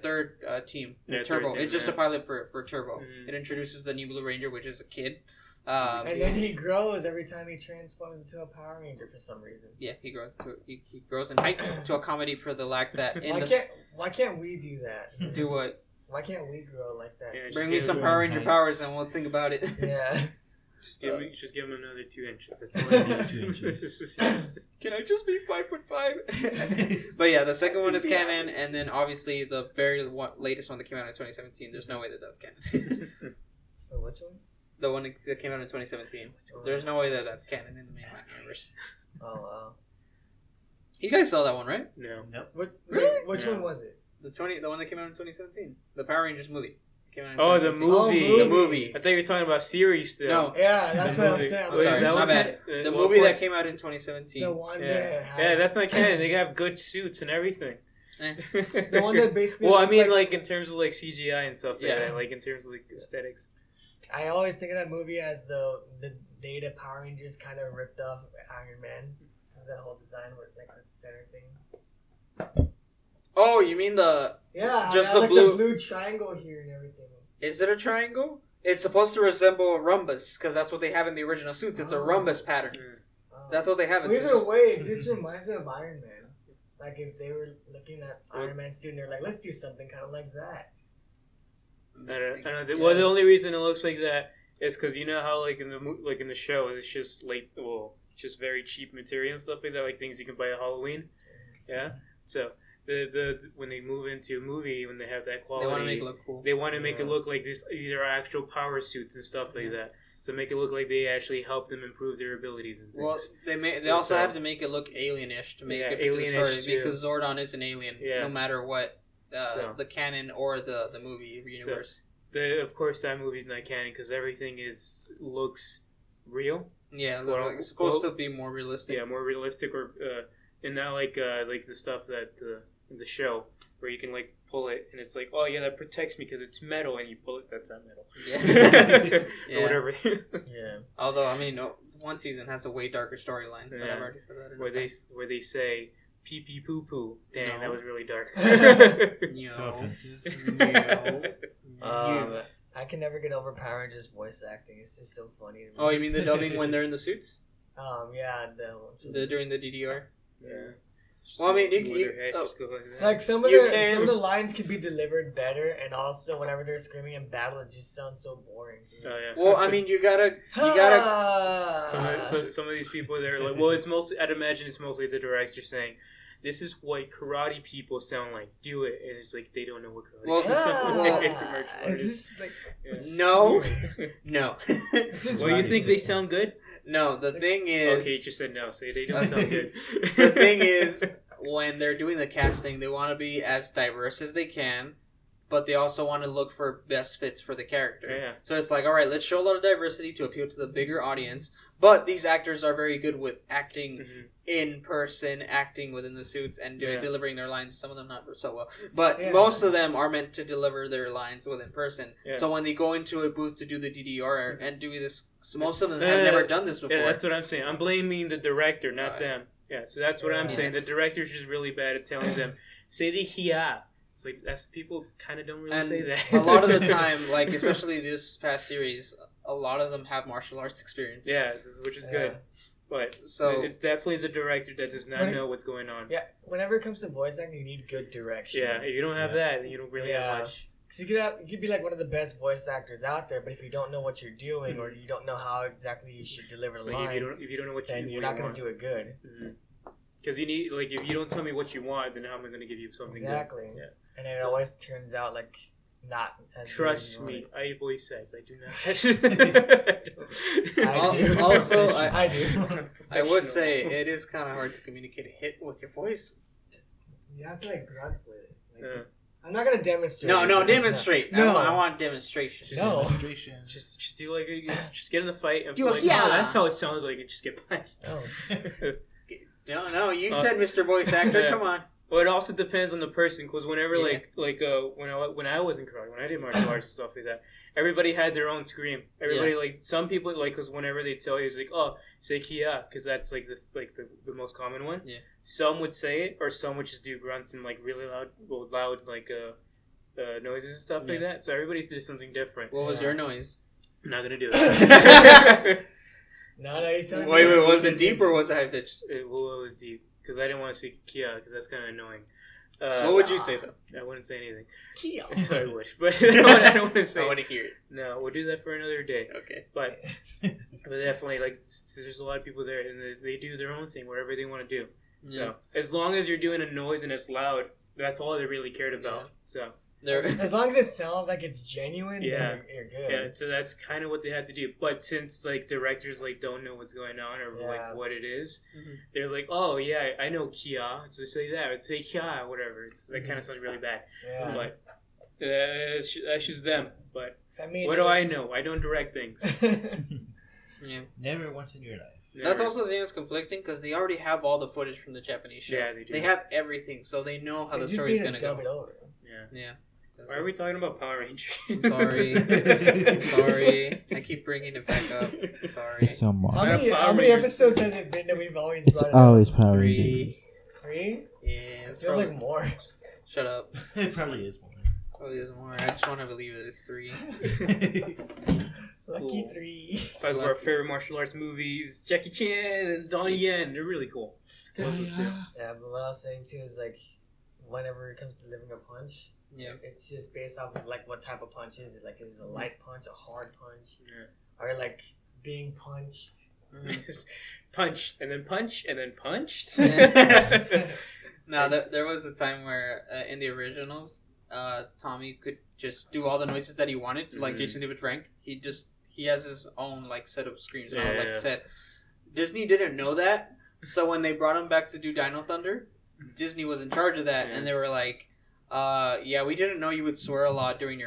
Turbo. Third team, It's just a pilot for Turbo. Mm-hmm. It introduces the new Blue Ranger, which is a kid. And then he grows every time he transforms into a Power Ranger for some reason. Yeah, he grows in height to accommodate for the lack that Why can't we do that? Do what? Why can't we grow like that? Yeah, Bring me some Power Ranger powers and we'll think about it. Yeah. Just give him another 2 inches. That's all At least 2 inches. Can I just be 5'5"? But yeah, the second one is canon, and then obviously the very latest one that came out in 2017. There's no way that that's canon. Which one? The one that came out in 2017. There's no way that that's canon in the mainline universe. Oh wow! You guys saw that one, right? No. Nope. Which one was it? The one that came out in 2017. The Power Rangers movie. Came out in Oh, the 2017. movie. The movie. I thought you were talking about series still. No. Yeah, that's what I was saying. I'm sorry, that my one? bad. The movie that came out in 2017. The one Yeah, that has... that's not canon. They have good suits and everything. The one that basically... Well, I mean, like in terms of like CGI and stuff like Yeah. that. Like in terms of like aesthetics. I always think of that movie as the Data Power Rangers kind of ripped off Iron Man. That whole design with like the center thing. Oh, you mean the... Yeah, Just I the like blue... the blue triangle here and everything. Is it a triangle? It's supposed to resemble a rhombus, because that's what they have in the original suits. It's a rhombus pattern. That's what they have. Well, either way, it just reminds me of Iron Man. Like if they were looking at Iron Man's suit and they're like, let's do something kind of like that. I don't know. Well, the only reason it looks like that is because you know how like in the show it's just like just very cheap material and stuff like that, like things you can buy at Halloween. Yeah. So the when they move into a movie, when they have that quality, they want to make it look cool. They want to make it look like these are actual power suits and stuff like that. So make it look like they actually help them improve their abilities and things. Well, they also have to make it look alienish to make it fit the story because Zordon is an alien, no matter what the canon or the movie universe. So, of course, that movie's not canon because everything looks real. Yeah, it's supposed to be more realistic. Yeah, more realistic, or and not like the stuff that the show where you can like pull it and it's like, oh yeah, that protects me because it's metal, and you pull it, that's not metal. Yeah, or whatever. Yeah. Although I mean, one season has a way darker storyline. But I've already said that. Where they say pee pee poo poo. Dang, that was really dark. So offensive. I can never get over Power Rangers voice acting. It's just so funny to me. Oh, you mean the dubbing when they're in the suits? Yeah, During the DDR. Yeah. Well, I mean, like some of the lines could be delivered better, and also whenever they're screaming in battle, it just sounds so boring. Oh, yeah. Well, I mean, you gotta. Some of these people, they're like, well, it's mostly. I'd imagine it's mostly the director saying, this is what karate people sound like. Do it. And it's like, they don't know what karate Well, people sound like. It's just like No. No. Well, you think they sound good? No, the thing is... Okay, you just said no, so they don't sound good. The thing is, when they're doing the casting, they want to be as diverse as they can, but they also want to look for best fits for the character. Yeah. So it's like, all right, let's show a lot of diversity to appeal to the bigger audience, but these actors are very good with acting in person, acting within the suits, and delivering their lines. Some of them not so well, but most of them are meant to deliver their lines within person. Yeah. So when they go into a booth to do the DDR and do this, most of them have never done this before. Yeah, that's what I'm saying. I'm blaming the director, not them. Yeah, so that's what I'm saying. The director's just really bad at telling them, say the hiya. It's like, that's, people kind of don't really say that. A lot of the time, like, especially this past series, a lot of them have martial arts experience. Yeah, which is good. But so it's definitely the director that does not know what's going on. Yeah, whenever it comes to voice acting, you need good direction. Yeah, if you don't have that, then you don't really have much. Because you could be like one of the best voice actors out there, but if you don't know what you're doing or you don't know how exactly you should deliver the line, if you don't know what then you're not going to do it good. Because you need, like, if you don't tell me what you want, then how am I going to give you something exactly. good? Yeah. And then it always turns out like not as Trust me, I voice act. I do not. I do. I would say it is kind of hard to communicate a hit with your voice. You have to like grunt with it. Like, I'm not gonna demonstrate. No, demonstrate. No, I want demonstration. Demonstration. Just do like just get in the fight and like, oh, that's how it sounds like. You just get punched. Oh. No, you said Mr. Voice Actor. Come on. Well, it also depends on the person, because whenever when I was in karate, when I did martial arts and stuff like that, everybody had their own scream. Everybody like, some people like, because whenever they tell you, it's like, oh, say kia, because that's like the most common one. Yeah. Some would say it, or some would just do grunts and like really loud like noises and stuff like that. So everybody did something different. What was your noise? I'm not gonna do that. No, you sound Wait, was it deep or was it high pitched? It was deep. Because I didn't want to say Kia, because that's kind of annoying. What would you say, though? I wouldn't say anything. Kia. I wish, but I don't want to say I want to hear it. No, we'll do that for another day. Okay. But definitely, like, there's a lot of people there, and they do their own thing, whatever they want to do. Yeah. So, as long as you're doing a noise and it's loud, that's all they really cared about. So. As long as it sounds like it's genuine, then you're good. Yeah, so that's kind of what they had to do. But since like directors like don't know what's going on or like what it is, they're like, oh yeah, I know Kia, so say that, or say Kia, whatever. That kind of sounds really bad. Yeah. But that's just them. But what do I know? I don't direct things. Yeah. Never once in your life. Never. That's also the thing that's conflicting, because they already have all the footage from the Japanese show. Yeah, they do. They have everything, so they know how the story's going to go. Dub it over. Yeah. Why are we talking about Power Rangers? Sorry. I keep bringing it back up. Sorry. It's so much. How many episodes has it been that we've always brought It's always Power Rangers. 3? Yeah, it feels like more. Shut up. It probably is more. Probably is more. I just want to believe that it's 3. Lucky 3. It's like our favorite martial arts movies, Jackie Chan and Donnie Yen. They're really cool. Yeah, but what I was saying too is like, whenever it comes to delivering a punch, it's just based off of like what type of punch is it? Like, is it a light punch, a hard punch, or like being punched? Punched and then punched and then punched. No, there was a time where in the originals, Tommy could just do all the noises that he wanted, like Jason David Frank. He has his own like set of screams. Like I said, Disney didn't know that, so when they brought him back to do Dino Thunder, Disney was in charge of that, and they were like, we didn't know you would swear a lot during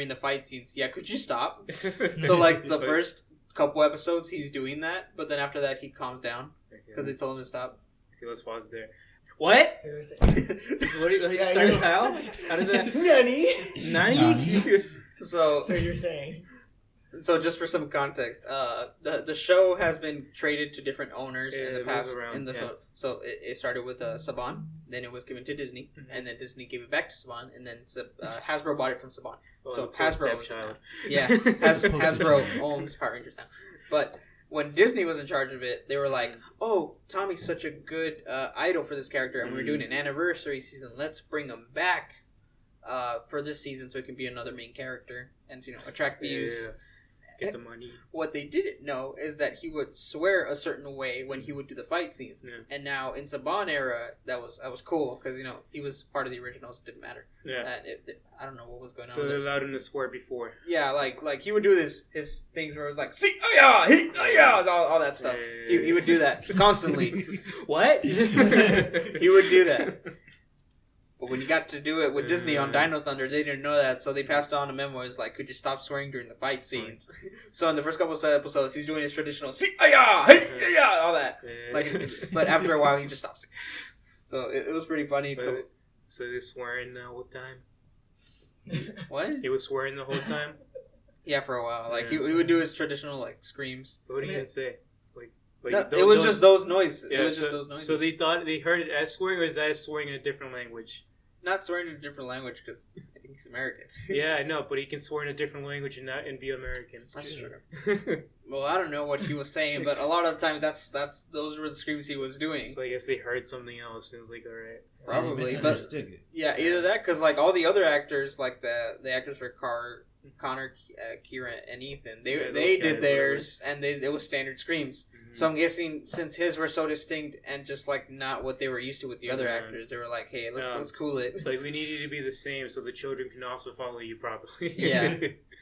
the fight scenes. Yeah, could you stop? So like the first couple episodes, he's doing that, but then after that, he calms down because they told him to stop. Okay, let's pause there. What? Seriously? What are you starting how? How does that? Nani? So you're saying? So just for some context, the show has been traded to different owners in the past. So it started with Saban, then it was given to Disney, and then Disney gave it back to Saban, and then Hasbro bought it from Saban. So Hasbro owns it now. Hasbro owns Power Rangers now. But when Disney was in charge of it, they were like, "Oh, Tommy's such a good idol for this character, and we're doing an anniversary season. Let's bring him back for this season so he can be another main character and attract views." get the money. What they didn't know is that he would swear a certain way when he would do the fight scenes. Yeah. And now in Saban era, that was cool because he was part of the originals. It didn't matter. Yeah. I don't know what was going on. So they allowed him to swear before. Yeah, like he would do his things where it was like, see, oh yeah, all that stuff. He would do that constantly. What? He would do that. But when you got to do it with Disney on Dino Thunder, they didn't know that, so they passed on a memo. It's like, could you stop swearing during the fight scenes? So in the first couple of episodes, he's doing his traditional all that. But after a while, he just stops. So it was pretty funny. So he's swearing the whole time? What? He was swearing the whole time? Yeah, for a while. Like he would do his traditional screams. What did he even say? It was just those noises. Yeah, so they thought they heard it as swearing, or is that swearing in a different language? Not swearing in a different language because I think he's American. Yeah, I know, but he can swear in a different language and be American. That's true. Well, I don't know what he was saying, but a lot of the times those were the screams he was doing. So I guess they heard something else and it was like, all right, probably. But yeah, either that because like all the other actors, like the actors for Connor, Kira, and Ethan, they did theirs, and it was standard screams. So I'm guessing since his were so distinct and just like not what they were used to with the other actors, they were like, "Hey, let's cool it." It's like we need you to be the same so the children can also follow you properly. Yeah,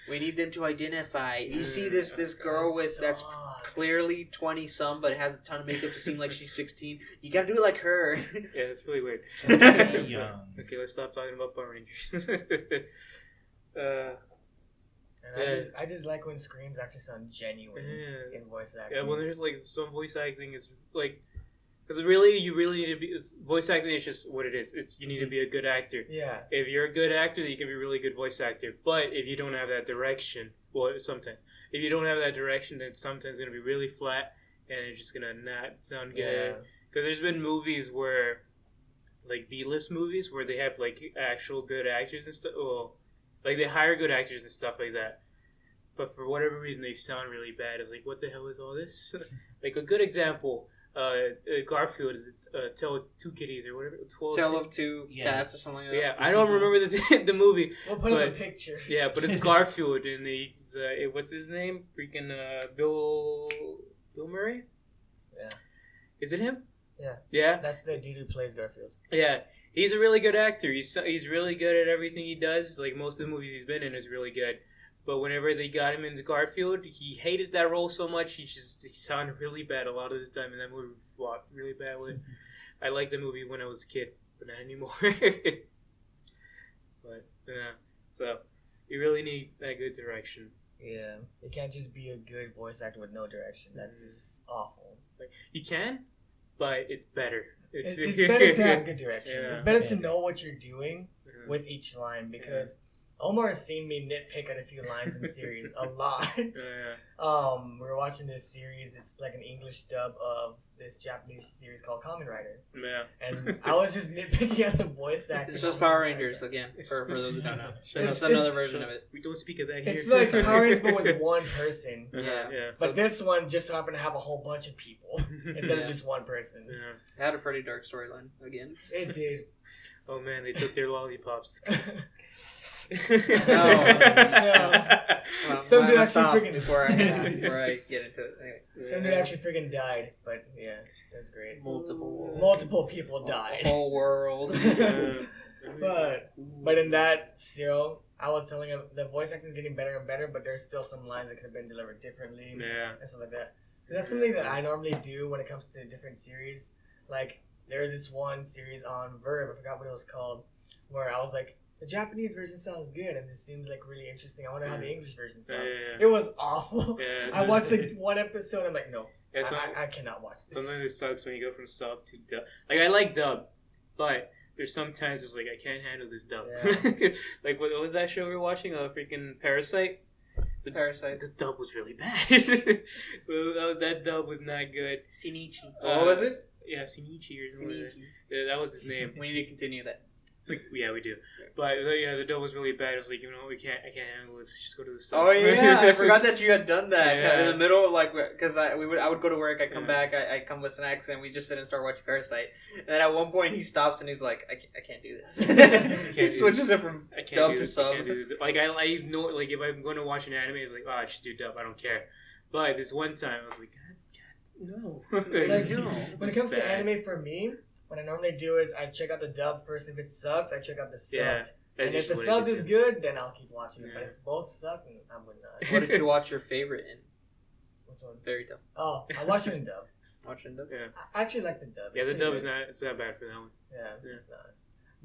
we need them to identify. You see this girl that's clearly 20-some but has a ton of makeup to seem like she's 16. You gotta do it like her. Yeah, it's really weird. Okay, let's stop talking about Power Rangers. I just like when screams actually sound genuine in voice acting. Yeah, when there's like some voice acting is like, because you really need to be voice acting is just what it is. You need to be a good actor. Yeah. If you're a good actor, then you can be a really good voice actor. But if you don't have that direction, well, sometimes if you don't have that direction, then sometimes it's gonna be really flat and it's just gonna not sound good. Because there's been movies where, like B-list movies, where they have like actual good actors and stuff. Well, like they hire good actors and stuff like that, but for whatever reason they sound really bad. It's like, what the hell is all this? Like a good example, Garfield is Tale of Two Kitties or whatever. Tale of Two Cats or something like that. Yeah, I don't remember the movie. We'll put up a picture. Yeah, but it's Garfield and he's what's his name? Freaking Bill Murray. Yeah. Is it him? Yeah. Yeah. That's the dude who plays Garfield. Yeah. He's a really good actor. He's really good at everything he does. Like most of the movies he's been in is really good. But whenever they got him into Garfield, he hated that role so much. He sounded really bad a lot of the time, and that movie flopped really badly. I liked the movie when I was a kid, but not anymore. But so you really need that good direction. Yeah, you can't just be a good voice actor with no direction. That's just awful. Like, you can, but it's better. It's better to have good direction. Yeah. It's better to know what you're doing with each line because Omar has seen me nitpick at a few lines in the series a lot. We're watching this series. It's like an English dub of this Japanese series called Kamen Rider. Yeah. And I was just nitpicking at the voice acting. It's just Power Rangers again, for those who don't know. It's another version of it. We don't speak of that here. It's like Power Rangers but with one person. Yeah. But this one just happened to have a whole bunch of people instead of just one person. Yeah. It had a pretty dark storyline again. It did. Oh man, they took their lollipops. Some dude actually freaking before I get into it. Anyway. Some dude actually freaking died, but yeah, that's great. Multiple people died. The whole world. But in that serial, I was telling him the voice acting is getting better and better, but there's still some lines that could have been delivered differently and stuff like that. That's something that I normally do when it comes to different series. Like there's this one series on Verb, I forgot what it was called, where I was like, the Japanese version sounds good, and this seems like really interesting. I wonder how the English version sounds. It was awful. I watched like one episode. I'm like, no, I cannot watch this. Sometimes it sucks when you go from sub to dub. Like I like dub, but there's sometimes it's like I can't handle this dub. Like what was that show we were watching? Freaking Parasite. Parasite. The dub was really bad. That dub was not good. Shinichi. What was it? Yeah, Shinichi or something like that. Yeah, that was his name. We need to continue that. Yeah, we do. But the dub was really bad. It's like, I can't handle this. Just go to the sub. Oh yeah, I forgot that you had done that in the middle, because I would go to work, I come back, I come with snacks, and we just sit and start watching Parasite. And then at one point he stops and he's like, I can't do this. He switches it from dub to sub. I know, like if I'm going to watch an anime, it's like, I just do dub. I don't care. But this one time, I was like, God, no. No. When it comes to anime, for me, what I normally do is I check out the dub first. If it sucks, I check out the sub. Yeah, and if the sub is good, then I'll keep watching it. But if both suck, I would not. What did you watch your favorite in? Which one? Fairy Tail. Oh, I watched it in dub. Watching dub? Yeah. I actually like the dub. Yeah, the dub is not bad for that one. Yeah, it's not.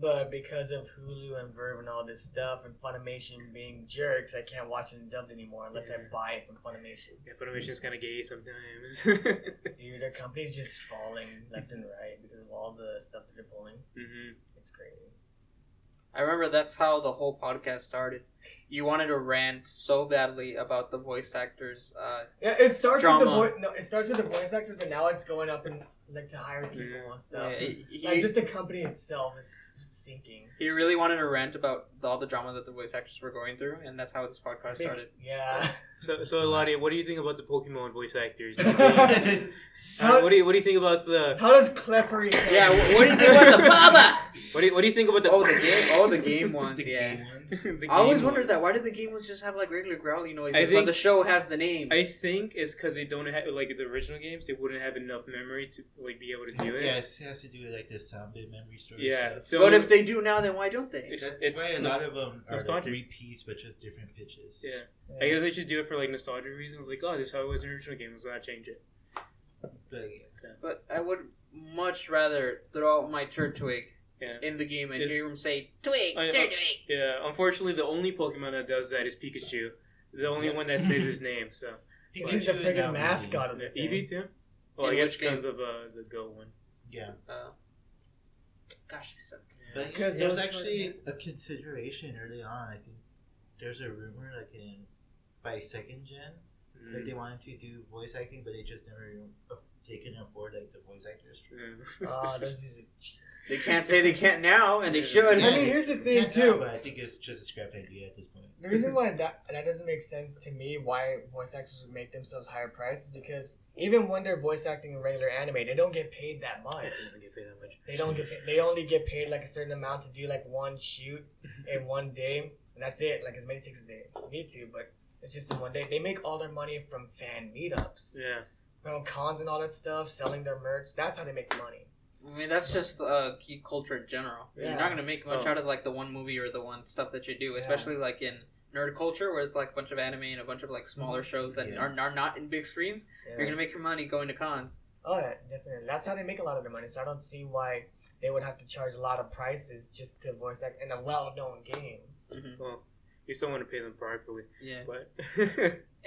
But because of Hulu and Verve and all this stuff, and Funimation being jerks, I can't watch it in dubbed anymore unless I buy it from Funimation. Yeah, Funimation's kind of gay sometimes. Dude, their company's just falling left and right because of all the stuff that they're pulling. Mm-hmm. It's crazy. I remember that's how the whole podcast started. You wanted to rant so badly about the voice actors. Yeah, it starts drama. with the voice. No, it starts with the voice actors, but now it's going up and to hire people and stuff. Yeah, just the company itself is sinking. He really wanted to rant about all the drama that the voice actors were going through, and that's how this podcast started. Yeah. So Hlario, what do you think about the Pokemon voice actors? What do you think about the? How does Clefairy say? Yeah, what do you think about the Baba? What do you think about the? The game ones. The game ones. The I always game wondered ones. that. Why did the game ones just have like regular growly noises? I think but the show has the names. I think it's because they don't have like the original games. They wouldn't have enough memory to like be able to do it. Yeah, it has to do with like the sound bit memory storage. Yeah. Stuff. So, but if they do now, then why don't they? That's why a lot of them are like nostalgic. repeats, but just different pitches. Yeah. I guess they should do it for like nostalgia reasons. Like, this is how it was in the original game. Let's not change it. But I would much rather throw out my Turtwig Yeah. in the game and hear him say, Twig, Turtwig. Yeah, unfortunately, the only Pokemon that does that is Pikachu. The only one that says his name, so. He's the freaking mascot of the thing. Eevee, too? Well, I guess because of the Go one. Yeah. Gosh, he's so... But Because it was those actually a consideration early on. I think there's a rumor like by second gen, like they wanted to do voice acting, but they just never they couldn't afford like the voice actors. They can't say they can't now, and they should. Yeah, I mean, here's the thing too. But I think it's just a scrap idea at this point. The reason why that doesn't make sense to me, why voice actors would make themselves higher prices, because even when they're voice acting in regular anime, they don't get paid that much. They don't get paid. They only get paid like a certain amount to do like one shoot in one day, and that's it. Like as many takes as they need to, but it's just in one day. They make all their money from fan meetups, from cons and all that stuff, selling their merch. That's how they make money. I mean, that's just geek culture in general. Yeah. You're not going to make much out of like the one movie or the one stuff that you do, especially like in nerd culture where it's like a bunch of anime and a bunch of like smaller shows that are not in big screens. You're going to make your money going to cons. Oh yeah, definitely. That's how they make a lot of their money. So I don't see why they would have to charge a lot of prices just to voice act in a well-known game. Mm-hmm. Well, you still want to pay them properly. Yeah. But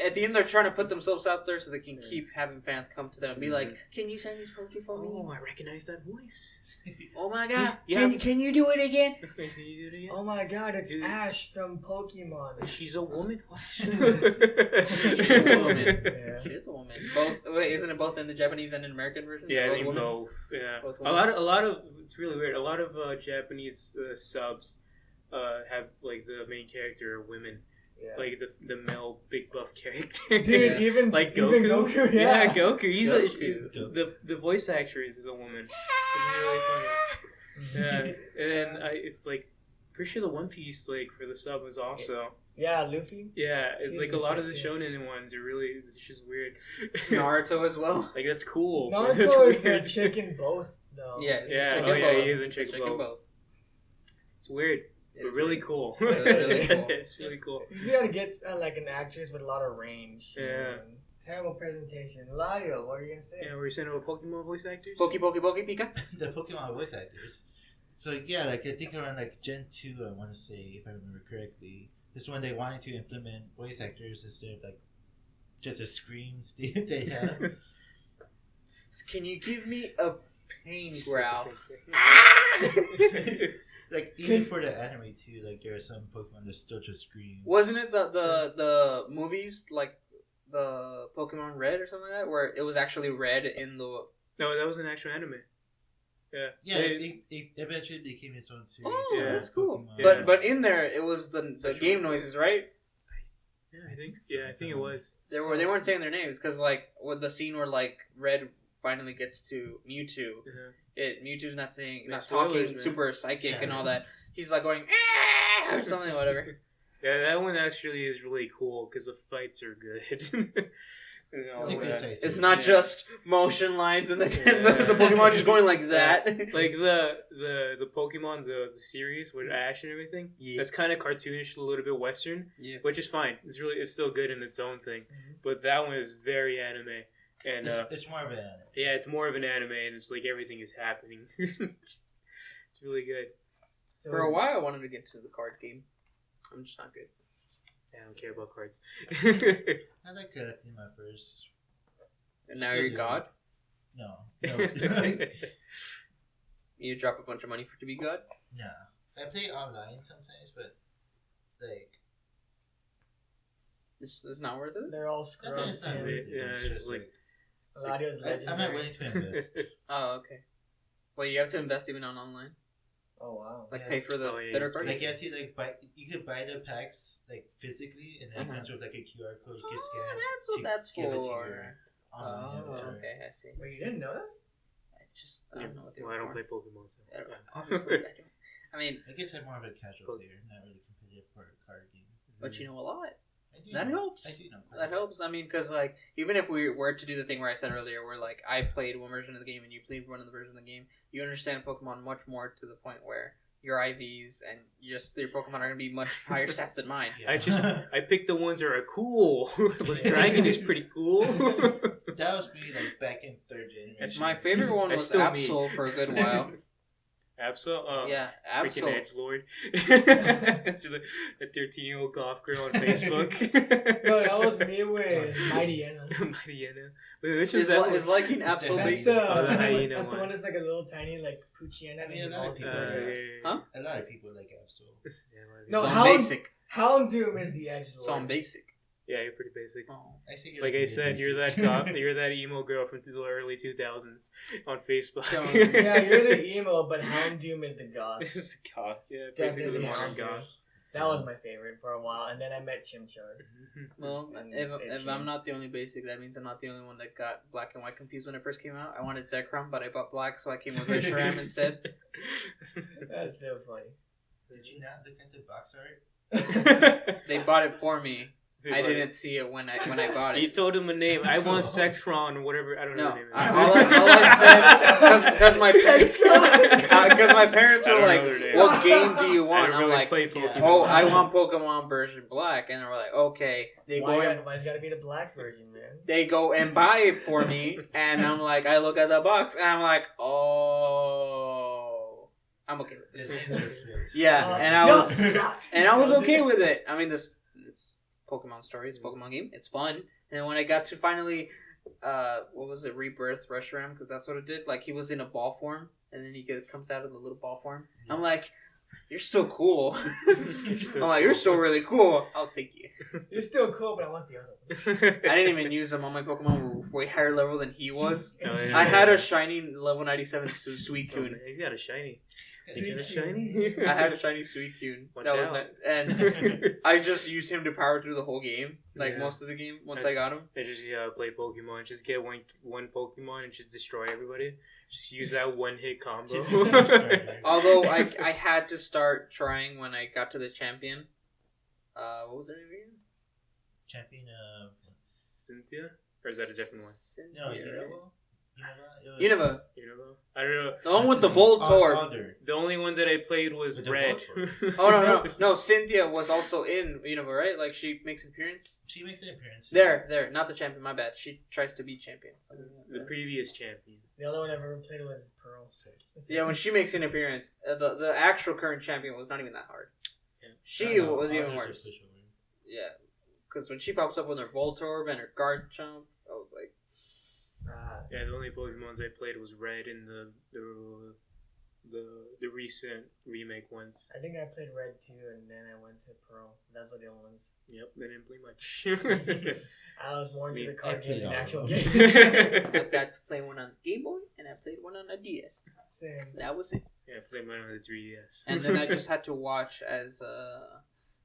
at the end, they're trying to put themselves out there so they can keep having fans come to them and be like, "Can you send this poetry for me? Oh, I recognize that voice. Oh my god! Can you do it again? Oh my god! It's Ash from Pokemon. She's a woman. She's a woman. Yeah. She is a woman. Both. Wait, isn't it both in the Japanese and in American version? Yeah, I think both. Yeah. Both a lot of. It's really weird. A lot of Japanese subs have like the main character are women. Yeah. Like the male big buff character. Dude, even like Goku. Even Goku, yeah. Goku. He's Goku. The voice actress is a woman. It's really funny. Yeah. And then it's like pretty sure the One Piece like for the sub was also. Yeah, Luffy. Yeah, it's like a lot of the shonen ones are really it's just weird. Naruto as well. Like that's cool. Naruto is a chick in both though. Yeah. He is in chick both. It's weird. But really cool. It's really cool. You just gotta get like an actress with a lot of range. Yeah. Terrible presentation. Hlario, what are you gonna say? Yeah, were you saying about Pokemon voice actors? Poke, Pika? The Pokemon voice actors. So yeah, like I think around like Gen 2, I want to say, if I remember correctly, this is when they wanted to implement voice actors instead of like just the screams they have. Can you give me a pain growl? Like even for the anime too, like there are some Pokemon that still just scream. Wasn't it the movies like the Pokemon Red or something like that, where it was actually red in the? No, that was an actual anime. Yeah, it eventually became its own series. Oh, that's cool. Yeah. But in there, it was the game noises, right? Yeah, I think it was. They weren't saying their names because like with the scene where like Red finally gets to Mewtwo, Mewtwo's not talking, super psychic and all that. He's like going or something, whatever. Yeah, that one actually is really cool because the fights are good. It's not just motion lines and the Pokemon just going like that. Like the Pokemon the series with Ash and everything. Yeah. That's kind of cartoonish, a little bit Western, which is fine. It's still good in its own thing. But that one is very anime, and it's more of an anime. Yeah, it's more of an anime, and it's like everything is happening. It's really good. So for a while, I wanted to get to the card game. I'm just not good. Yeah, I don't care about cards. I like collecting my first. And now you're God? No. You drop a bunch of money to be God? No. I play online sometimes, but like. It's not worth it? They're all scrubs. It's not worth it. Yeah, it's like. I'm not willing to invest. Oh, okay. Well, you have to invest even on online. Oh wow! Like pay for the better cards. Like you have to buy. You could buy the packs like physically, and then it comes with like a QR code you can scan. That's what that's for. Okay, I see. Wait, you didn't know that? I don't know what they I don't play Pokemon. So. Obviously, I don't. I mean, I guess I'm more of a casual player, not really competitive for a card game. But you know a lot. That helps. I do know. That helps. I mean, because like even if we were to do the thing where I said earlier, where like I played one version of the game and you played one of the version of the game, you understand Pokemon much more to the point where your IVs and your Pokemon are gonna be much higher stats than mine. Yeah. I picked the ones that are cool. The dragon is pretty cool. That was me like back in 3rd generation. My favorite one was Absol for a good while. Absol? Oh, yeah, Absol. Freaking Edgelord. She's a 13-year-old goth girl on Facebook. No, that was me with Mighty Anna. Mighty Anna. Wait, which is that? Is liking Absol That's the hyena That's the one that's like a little tiny like Poochyena. A lot of people A lot of people like Absol. No, Houndoom is the Edgelord. So I'm basic. Yeah, you're pretty basic. Oh. Like I said, you're that goth, you're that emo girl from the early 2000s on Facebook. Yeah, you're the emo, but Houndoom is the goth. This is the goth, yeah. Definitely the modern goth. That was my favorite for a while, and then I met Chimchar. Well, if I'm not the only basic, that means I'm not the only one that got black and white confused when it first came out. I wanted Zekrom, but I bought black, so I came with Reshiram instead. That's so funny. Did you not look at the box art? They bought it for me. I didn't see it when I bought it. You told him a name. I want Sextron or whatever. I don't know the name. All I said because my parents were like, "What game do you want?" I'm like, "Oh, I want Pokemon version Black," and they were like, "Okay." Why's it gotta be the black version, man? They go and buy it for me, and I'm like, I look at the box, and I'm like, "Oh, I'm okay with this." Yeah, and I was okay with it. I mean, this Pokemon story, it's a Pokemon game. It's fun. And then when I got to finally, what was it, Rebirth Reshiram, because that's what it did. Like, he was in a ball form, and then he comes out of the little ball form. Yeah. I'm like, you're still cool. You're still really cool. I'll take you. You're still cool, but I want the other one. I didn't even use them. All my Pokemon were way higher level than he was. I had a shiny level 97 Suicune. He's got a shiny. I had a shiny Suicune. And I just used him to power through the whole game. Like most of the game, once I got him. I just play Pokemon. Just get one Pokemon and just destroy everybody. Just use that one-hit combo. Although I had to start trying when I got to the champion. What was her name again? Champion of Cynthia? Or is that a different one? No, Unova. I don't know. The one with the Voltorb. The only one that I played was Red. Oh, no. Cynthia was also in Unova, right? Like, she makes an appearance? She makes an appearance. There. Not the champion, my bad. She tries to be champion. The previous champion. The other one I've ever played was Pearl. Yeah, when she makes an appearance, the actual current champion was not even that hard. Yeah. She was even worse. Yeah. Because when she pops up with her Voltorb and her Garchomp, I was like... Yeah, the only Pokemons I played was Red and the recent remake ones. I think I played Red 2 and then I went to Pearl. Those were the only ones. Yep, they didn't play much. I was more into the card played game than all actual of game. I got to play one on Game Boy and I played one on a DS. Same. That was it. Yeah, I played one on the 3DS. And then I just had to watch as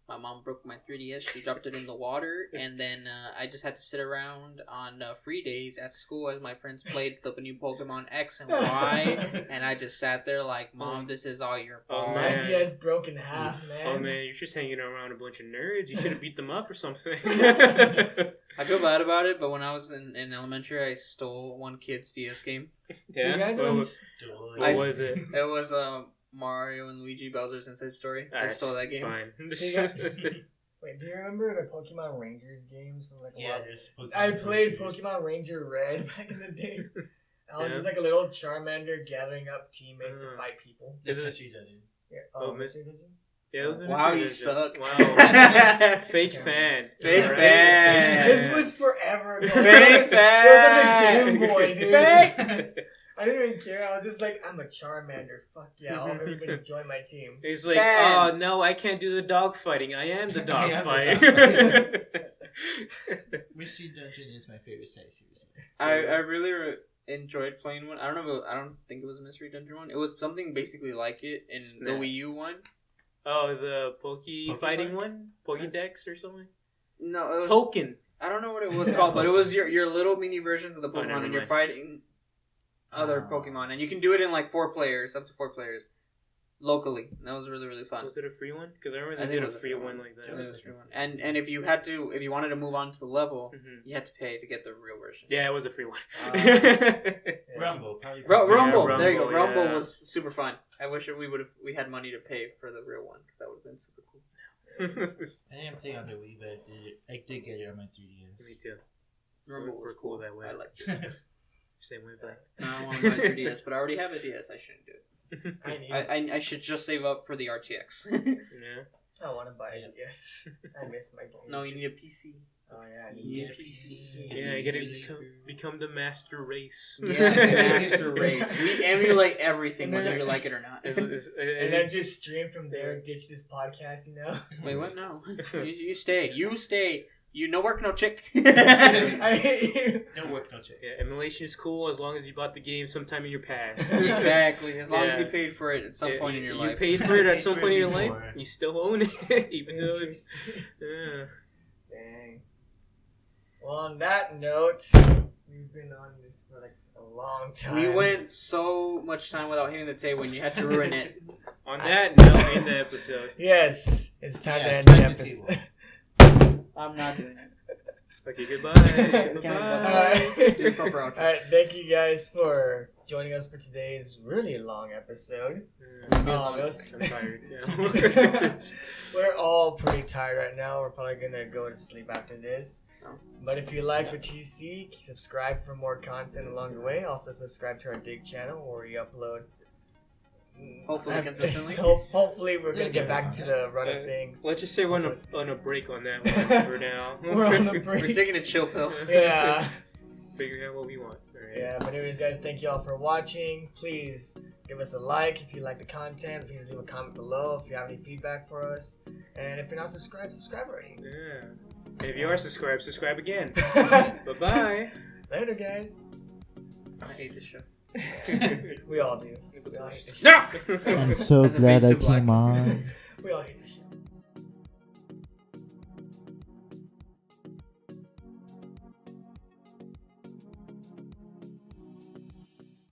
my mom broke my 3DS. She dropped it in the water, and then I just had to sit around on free days at school as my friends played the new Pokemon X and Y, and I just sat there like, Mom, this is all your fault. My DS broke in half, man. Oh man, you're just hanging around a bunch of nerds. You should have beat them up or something. I feel bad about it, but when I was in elementary, I stole one kid's DS game. Yeah, You guys what was- was it? It was Mario and Luigi Bowser's Inside Story. I stole that game. Fine. Wait, do you remember the Pokemon Rangers games from like a while? There's Pokemon I played Rangers. Pokemon Ranger Red back in the day. I was Yeah. just like a little Charmander gathering up teammates to Uh. fight people. This Is it- mystery dungeon. Yeah. Oh, Mystery Dungeon? Yeah, it was a Wow, mystery you dungeon. suck. Wow. Fake fan. Fake Alright. fan. This was forever ago. Fake It was like a Game Boy, dude. Fake. I didn't even care. I was just like, I'm a Charmander. Fuck yeah, I'll everybody join my team. He's like, Fan. oh no, I can't do the dog fighting. I am the dog I am the fighting. Mystery Dungeon is my favorite side series. I really enjoyed playing one. I don't think it was a Mystery Dungeon one. It was something basically like it in the Snap. Wii U one. Oh, the Pokemon? fighting one? Pokédex or something? No, it was. Pokken. I don't know what it was called, but it was your little mini versions of the Oh, Pokemon, never and you're mind. fighting other Pokemon, and you can do it in like 4 players, up to 4 players, locally. And that was really, really fun. Was it a free one? Because I remember I they think did it was a a free free one one. like It that. was a free one. And if you wanted to move on to the level, you had to pay to get the real version. Yeah, it was a free one. Rumble, probably. Rumble. Yeah, There you go. Rumble, Rumble yeah. was super fun. I wish we had money to pay for the real one because that would have been super cool. I didn't play on the Wii, but I did get it on my 3DS. Me too. Rumble We're was cool that way. I liked it. Same way back. Now I want to buy 3DS, but I already have a DS. I shouldn't do it. I need I should just save up for the RTX. Yeah. I want to buy it, yes. I miss my games. No, you need a PC. Oh, yeah. I need Yeah, a PC. Yeah, you gotta become the master race. Yeah, master race. We emulate everything, whether you like it or not. And then just stream from there, ditch this podcast, you know? Wait, what? No. You stay. You stay. You no work, no chick. I hate you. No work, no check. Yeah, emulation is cool as long as you bought the game sometime in your past. Exactly. As long as Yeah. you paid for it at some point in your you life. paid for it at some Paid for point it in your life. before. You still own it, even though it's. Yeah. Dang. Well, on that note, we've been on this for like a long time. We went so much time without hitting the table, and you had to ruin it. On that note, end the episode. Yes, it's time to Yeah, end the smack the episode. I'm not doing it. Okay, goodbye. Goodbye. Alright. Do the proper outro. Alright, thank you guys for joining us for today's really long episode. Yeah. It was- I'm tired. Yeah. We're all pretty tired right now. We're probably gonna go to sleep after this. Oh. But if you like what you see, subscribe for more content along the way. Also subscribe to our Dig channel where we upload. Hopefully consistently. So hopefully we're gonna get back to the run of things. Let's just say we're on a break on that one for now. We're on a We're break. taking a chill pill. Yeah. Figuring out what we want. All right. Yeah, but anyways, guys, thank you all for watching. Please give us a like if you like the content. Please leave a comment below if you have any feedback for us. And if you're not subscribed, subscribe already. Yeah. And if you are subscribed, subscribe again. Bye-bye. Later, guys. I hate this show. We all do. We all hate this shit. No! I'm so As a glad face I to black. came on. We all hate this shit.